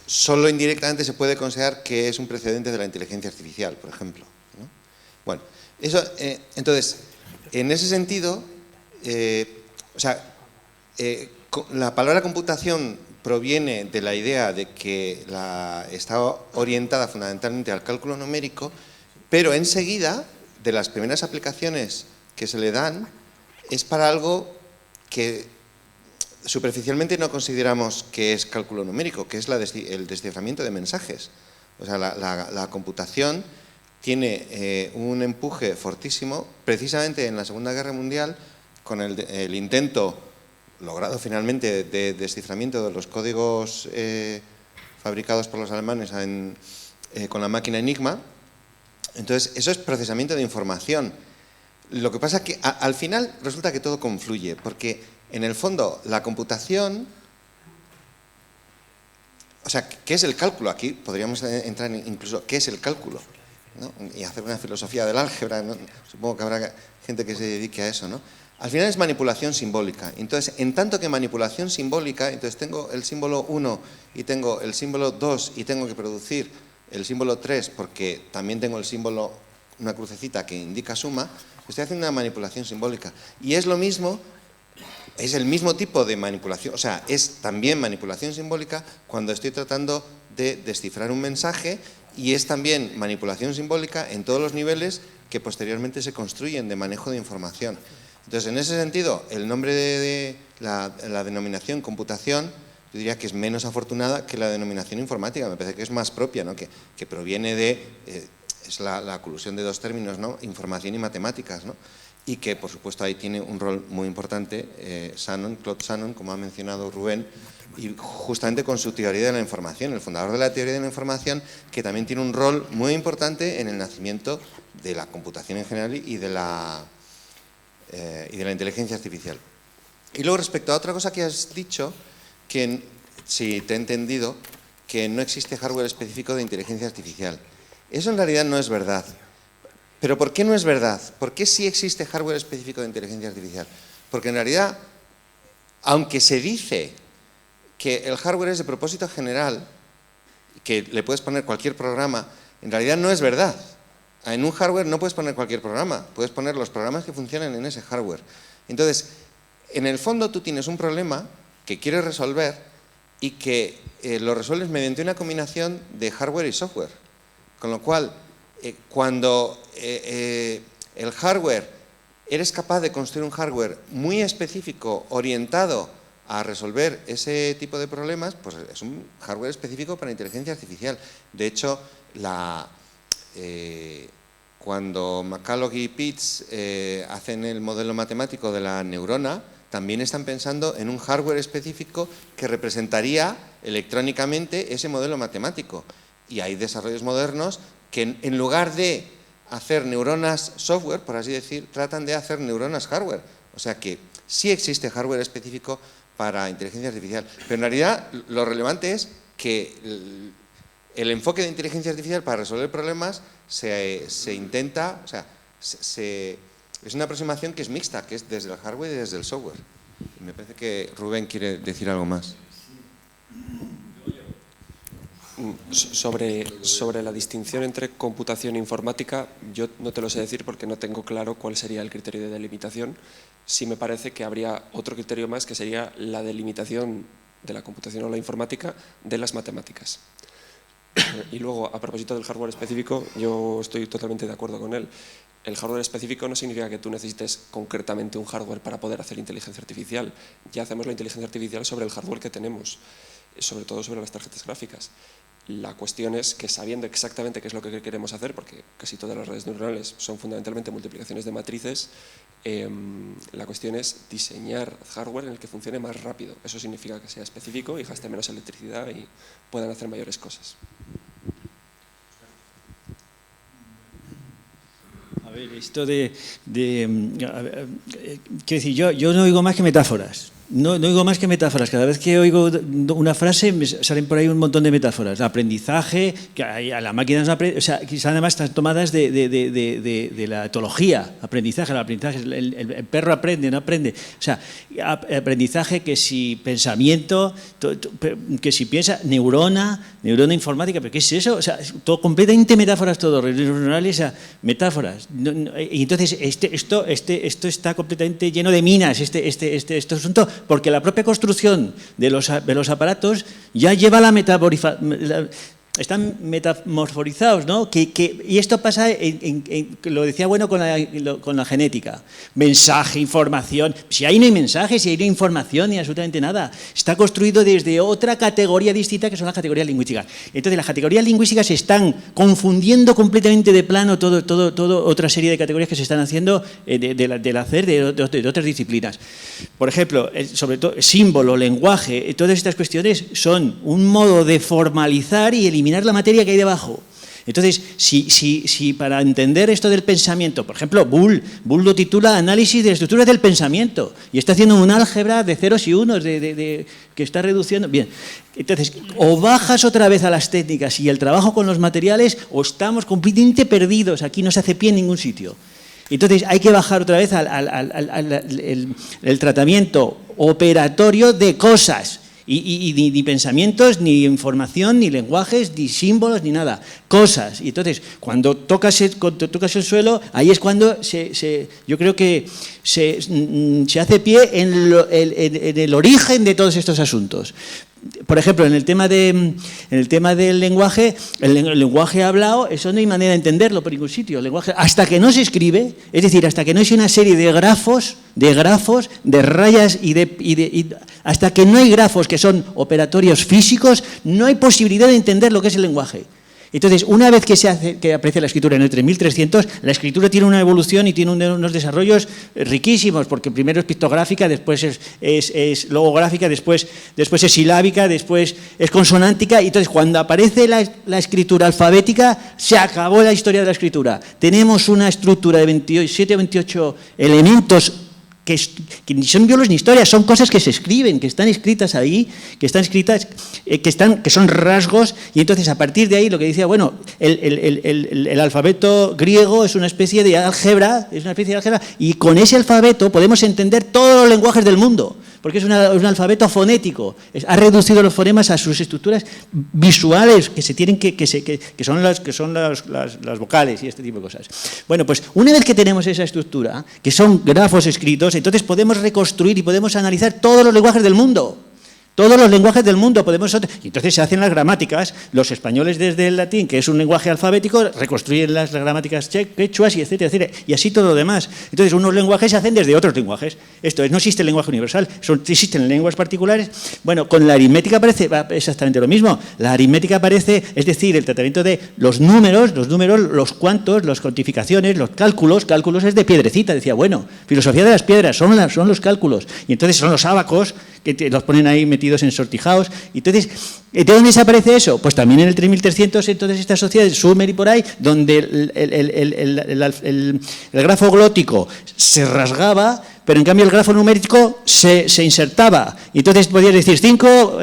solo indirectamente se puede considerar que es un precedente de la inteligencia artificial, por ejemplo, ¿no? Bueno, eso, entonces, en ese sentido, la palabra computación proviene de la idea de que está orientada fundamentalmente al cálculo numérico, pero enseguida, de las primeras aplicaciones que se le dan, es para algo que superficialmente no consideramos que es cálculo numérico, que es el desciframiento de mensajes. O sea, la computación tiene un empuje fortísimo, precisamente en la Segunda Guerra Mundial, con el intento logrado finalmente de desciframiento de los códigos fabricados por los alemanes con la máquina Enigma. Entonces, eso es procesamiento de información. Lo que pasa es que al final resulta que todo confluye, porque en el fondo la computación, o sea, ¿qué es el cálculo? Aquí podríamos entrar incluso, ¿qué es el cálculo?, ¿no? Y hacer una filosofía del álgebra, ¿no? Supongo que habrá gente que se dedique a eso, ¿no? Al final es manipulación simbólica. Entonces, en tanto que manipulación simbólica, entonces tengo el símbolo 1 y tengo el símbolo 2 y tengo que producir el símbolo 3 porque también tengo el símbolo, una crucecita que indica suma, estoy haciendo una manipulación simbólica. Y es lo mismo, es el mismo tipo de manipulación, o sea, es también manipulación simbólica cuando estoy tratando de descifrar un mensaje, y es también manipulación simbólica en todos los niveles que posteriormente se construyen de manejo de información. Entonces, en ese sentido, el nombre de la denominación computación, yo diría que es menos afortunada que la denominación informática, me parece que es más propia, ¿no? que proviene de, es la colusión de dos términos, ¿no? Información y matemáticas, ¿no? Y que, por supuesto, ahí tiene un rol muy importante Claude Shannon, como ha mencionado Rubén, y justamente con su teoría de la información, el fundador de la teoría de la información, que también tiene un rol muy importante en el nacimiento de la computación en general y de la inteligencia artificial. Y luego, respecto a otra cosa que has dicho, que si te he entendido, que no existe hardware específico de inteligencia artificial. Eso en realidad no es verdad. ¿Pero por qué no es verdad? ¿Por qué sí existe hardware específico de inteligencia artificial? Porque en realidad, aunque se dice que el hardware es de propósito general, que le puedes poner cualquier programa, en realidad no es verdad. En un hardware no puedes poner cualquier programa, puedes poner los programas que funcionan en ese hardware. Entonces, en el fondo tú tienes un problema que quieres resolver y que lo resuelves mediante una combinación de hardware y software. Con lo cual, cuando el hardware, eres capaz de construir un hardware muy específico, orientado a resolver ese tipo de problemas, pues es un hardware específico para inteligencia artificial. De hecho, cuando McCulloch y Pitts hacen el modelo matemático de la neurona, también están pensando en un hardware específico que representaría electrónicamente ese modelo matemático. Y hay desarrollos modernos que en lugar de hacer neuronas software, por así decir, tratan de hacer neuronas hardware. O sea que sí existe hardware específico para inteligencia artificial. Pero en realidad lo relevante es que el enfoque de inteligencia artificial para resolver problemas se intenta, o sea, es una aproximación que es mixta, que es desde el hardware y desde el software. Y me parece que Rubén quiere decir algo más. Sobre la distinción entre computación e informática, yo no te lo sé decir porque no tengo claro cuál sería el criterio de delimitación. Sí me parece que habría otro criterio más, que sería la delimitación de la computación o la informática de las matemáticas. Y luego, a propósito del hardware específico, yo estoy totalmente de acuerdo con él. El hardware específico no significa que tú necesites concretamente un hardware para poder hacer inteligencia artificial. Ya hacemos la inteligencia artificial sobre el hardware que tenemos, sobre todo sobre las tarjetas gráficas. La cuestión es que sabiendo exactamente qué es lo que queremos hacer, porque casi todas las redes neuronales son fundamentalmente multiplicaciones de matrices, la cuestión es diseñar hardware en el que funcione más rápido. Eso significa que sea específico y gaste menos electricidad y puedan hacer mayores cosas. A ver, esto quiero decir, yo no oigo más que metáforas. No oigo más que metáforas. Cada vez que oigo una frase me salen por ahí un montón de metáforas. Aprendizaje, que a la máquina no aprende, o sea, quizás además están tomadas de la etología. Aprendizaje, el perro aprende, no aprende. O sea, aprendizaje, que si pensamiento, que si piensa, neurona informática, ¿pero qué es eso? O sea, todo completamente metáforas, todo, redes neuronales, o sea, metáforas. Y entonces esto está completamente lleno de minas, este asunto, porque la propia construcción de los aparatos ya lleva están metamorforizados, ¿no? Y esto pasa, lo decía bueno con la genética. Mensaje, información. Si ahí no hay mensaje, si ahí no hay información, ni absolutamente nada. Está construido desde otra categoría distinta, que son las categorías lingüísticas. Entonces, las categorías lingüísticas se están confundiendo completamente de plano todo otra serie de categorías que se están haciendo del hacer de otras disciplinas. Por ejemplo, sobre todo, símbolo, lenguaje, todas estas cuestiones son un modo de formalizar y eliminar la materia que hay debajo. Entonces, si para entender esto del pensamiento, por ejemplo, Bull lo titula Análisis de estructuras del pensamiento, y está haciendo un álgebra de ceros y unos, que está reduciendo. Bien, entonces, o bajas otra vez a las técnicas y el trabajo con los materiales, o estamos completamente perdidos, aquí no se hace pie en ningún sitio. Entonces, hay que bajar otra vez al tratamiento operatorio de cosas. Y ni pensamientos, ni información, ni lenguajes, ni símbolos, ni nada. Cosas. Y entonces, cuando tocas el suelo, ahí es cuando yo creo que se hace pie en el origen de todos estos asuntos. Por ejemplo, en el tema del lenguaje, el lenguaje hablado, eso no hay manera de entenderlo por ningún sitio. El lenguaje, hasta que no se escribe, es decir, hasta que no hay una serie de grafos, de rayas y hasta que no hay grafos que son operatorios físicos, no hay posibilidad de entender lo que es el lenguaje. Entonces, una vez que aparece la escritura en el 3300, la escritura tiene una evolución y tiene unos desarrollos riquísimos, porque primero es pictográfica, después es logográfica, después es silábica, después es consonántica, y entonces cuando aparece la escritura alfabética, se acabó la historia de la escritura. Tenemos una estructura de 27 o 28 elementos que ni son biólogos ni historias, son cosas que se escriben, que están escritas ahí, que son rasgos, y entonces a partir de ahí lo que decía, bueno, el alfabeto griego es una especie de álgebra, y con ese alfabeto podemos entender todos los lenguajes del mundo, porque es un alfabeto fonético, ha reducido los fonemas a sus estructuras visuales que son las vocales y este tipo de cosas. Bueno, pues una vez que tenemos esa estructura, que son grafos escritos, entonces podemos reconstruir y podemos analizar todos los lenguajes del mundo. Todos los lenguajes del mundo y entonces se hacen las gramáticas. Los españoles desde el latín, que es un lenguaje alfabético, reconstruyen las gramáticas quechuas y etcétera, y así todo lo demás. Entonces unos lenguajes se hacen desde otros lenguajes. Esto es, no existe el lenguaje universal, existen lenguas particulares. Bueno, con la aritmética aparece exactamente lo mismo. La aritmética aparece, es decir, el tratamiento de los números, los cuantos, las cuantificaciones, los cálculos es de piedrecita. Decía, bueno, filosofía de las piedras, son los cálculos. Y entonces son los ábacos, que los ponen ahí metidos en sortijados. Entonces, ¿de dónde desaparece eso? Pues también en el 3300, entonces estas sociedades, Sumer y por ahí, donde el grafo glótico se rasgaba, pero en cambio el grafo numérico se insertaba. Y entonces podías decir 5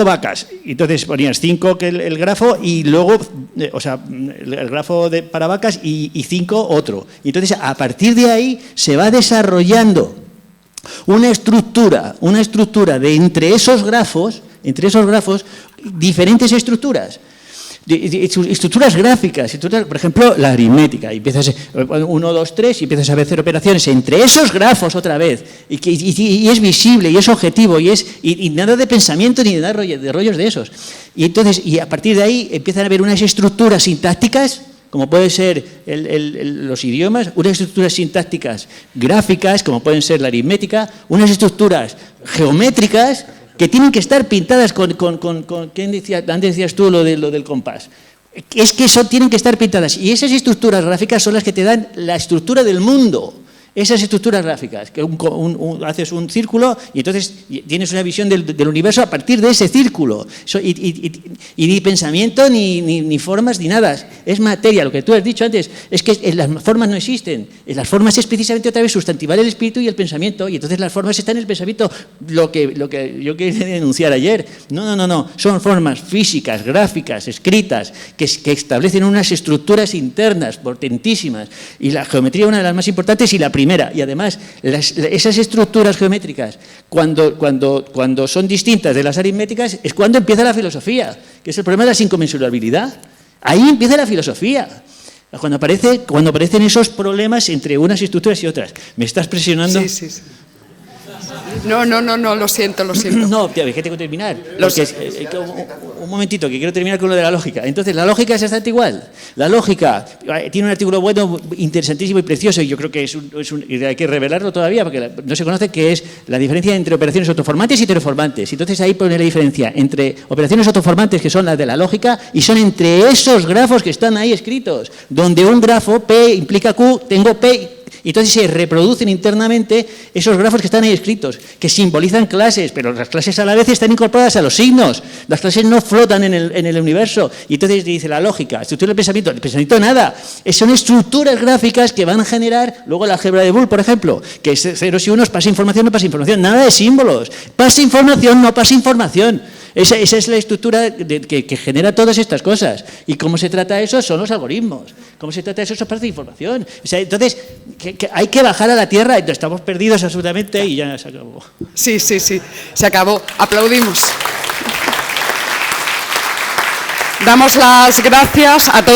vacas. Y entonces ponías 5 que el grafo, y luego, el grafo para vacas, y 5 otro. Y entonces a partir de ahí se va desarrollando una estructura de entre esos grafos, diferentes estructuras. estructuras gráficas, por ejemplo, la aritmética. Y empiezas 1, 2, 3 y empiezas a hacer operaciones entre esos grafos otra vez. Y es visible, y es objetivo, y nada de pensamiento ni de rollos de esos. Y a partir de ahí empiezan a haber unas estructuras sintácticas, como pueden ser los idiomas, unas estructuras sintácticas gráficas, como pueden ser la aritmética, unas estructuras geométricas que tienen que estar pintadas con ¿quién decía? Antes decías tú lo del compás. Es que tienen que estar pintadas. Y esas estructuras gráficas son las que te dan la estructura del mundo. Esas estructuras gráficas, que haces un círculo y entonces tienes una visión del universo a partir de ese círculo. Y ni pensamiento, ni formas, ni nada. Es materia. Lo que tú has dicho antes es que las formas no existen. Las formas es precisamente otra vez sustantivar el espíritu y el pensamiento, y entonces las formas están en el pensamiento. Lo que yo quería denunciar ayer. No. Son formas físicas, gráficas, escritas, que establecen unas estructuras internas potentísimas. Y la geometría es una de las más importantes y la primera. Y además, esas estructuras geométricas, cuando son distintas de las aritméticas, es cuando empieza la filosofía, que es el problema de la inconmensurabilidad. Ahí empieza la filosofía. Cuando aparecen esos problemas entre unas estructuras y otras. ¿Me estás presionando? Sí. No, lo siento. No, tía, es que tengo que terminar. Un momentito, que quiero terminar con lo de la lógica. Entonces, la lógica es exactamente igual. La lógica tiene un artículo bueno, interesantísimo y precioso, y yo creo que hay que revelarlo todavía, porque no se conoce, que es la diferencia entre operaciones autoformantes y heteroformantes. Entonces, ahí pone la diferencia entre operaciones autoformantes, que son las de la lógica, y son entre esos grafos que están ahí escritos, donde un grafo, P implica Q, tengo P. Y entonces se reproducen internamente esos grafos que están ahí escritos, que simbolizan clases, pero las clases a la vez están incorporadas a los signos. Las clases no flotan en el universo. Y entonces dice la lógica, estructura del pensamiento. El pensamiento nada. Son estructuras gráficas que van a generar, luego la álgebra de Boole, por ejemplo, que es ceros y unos, pasa información, no pasa información. Nada de símbolos. Pasa información, no pasa información. Esa es la estructura que genera todas estas cosas. ¿Y cómo se trata eso? Son los algoritmos. ¿Cómo se trata eso? Son parte de información. O sea, entonces, que hay que bajar a la tierra. Estamos perdidos absolutamente y ya se acabó. Sí, se acabó. Aplaudimos. Damos las gracias a todos.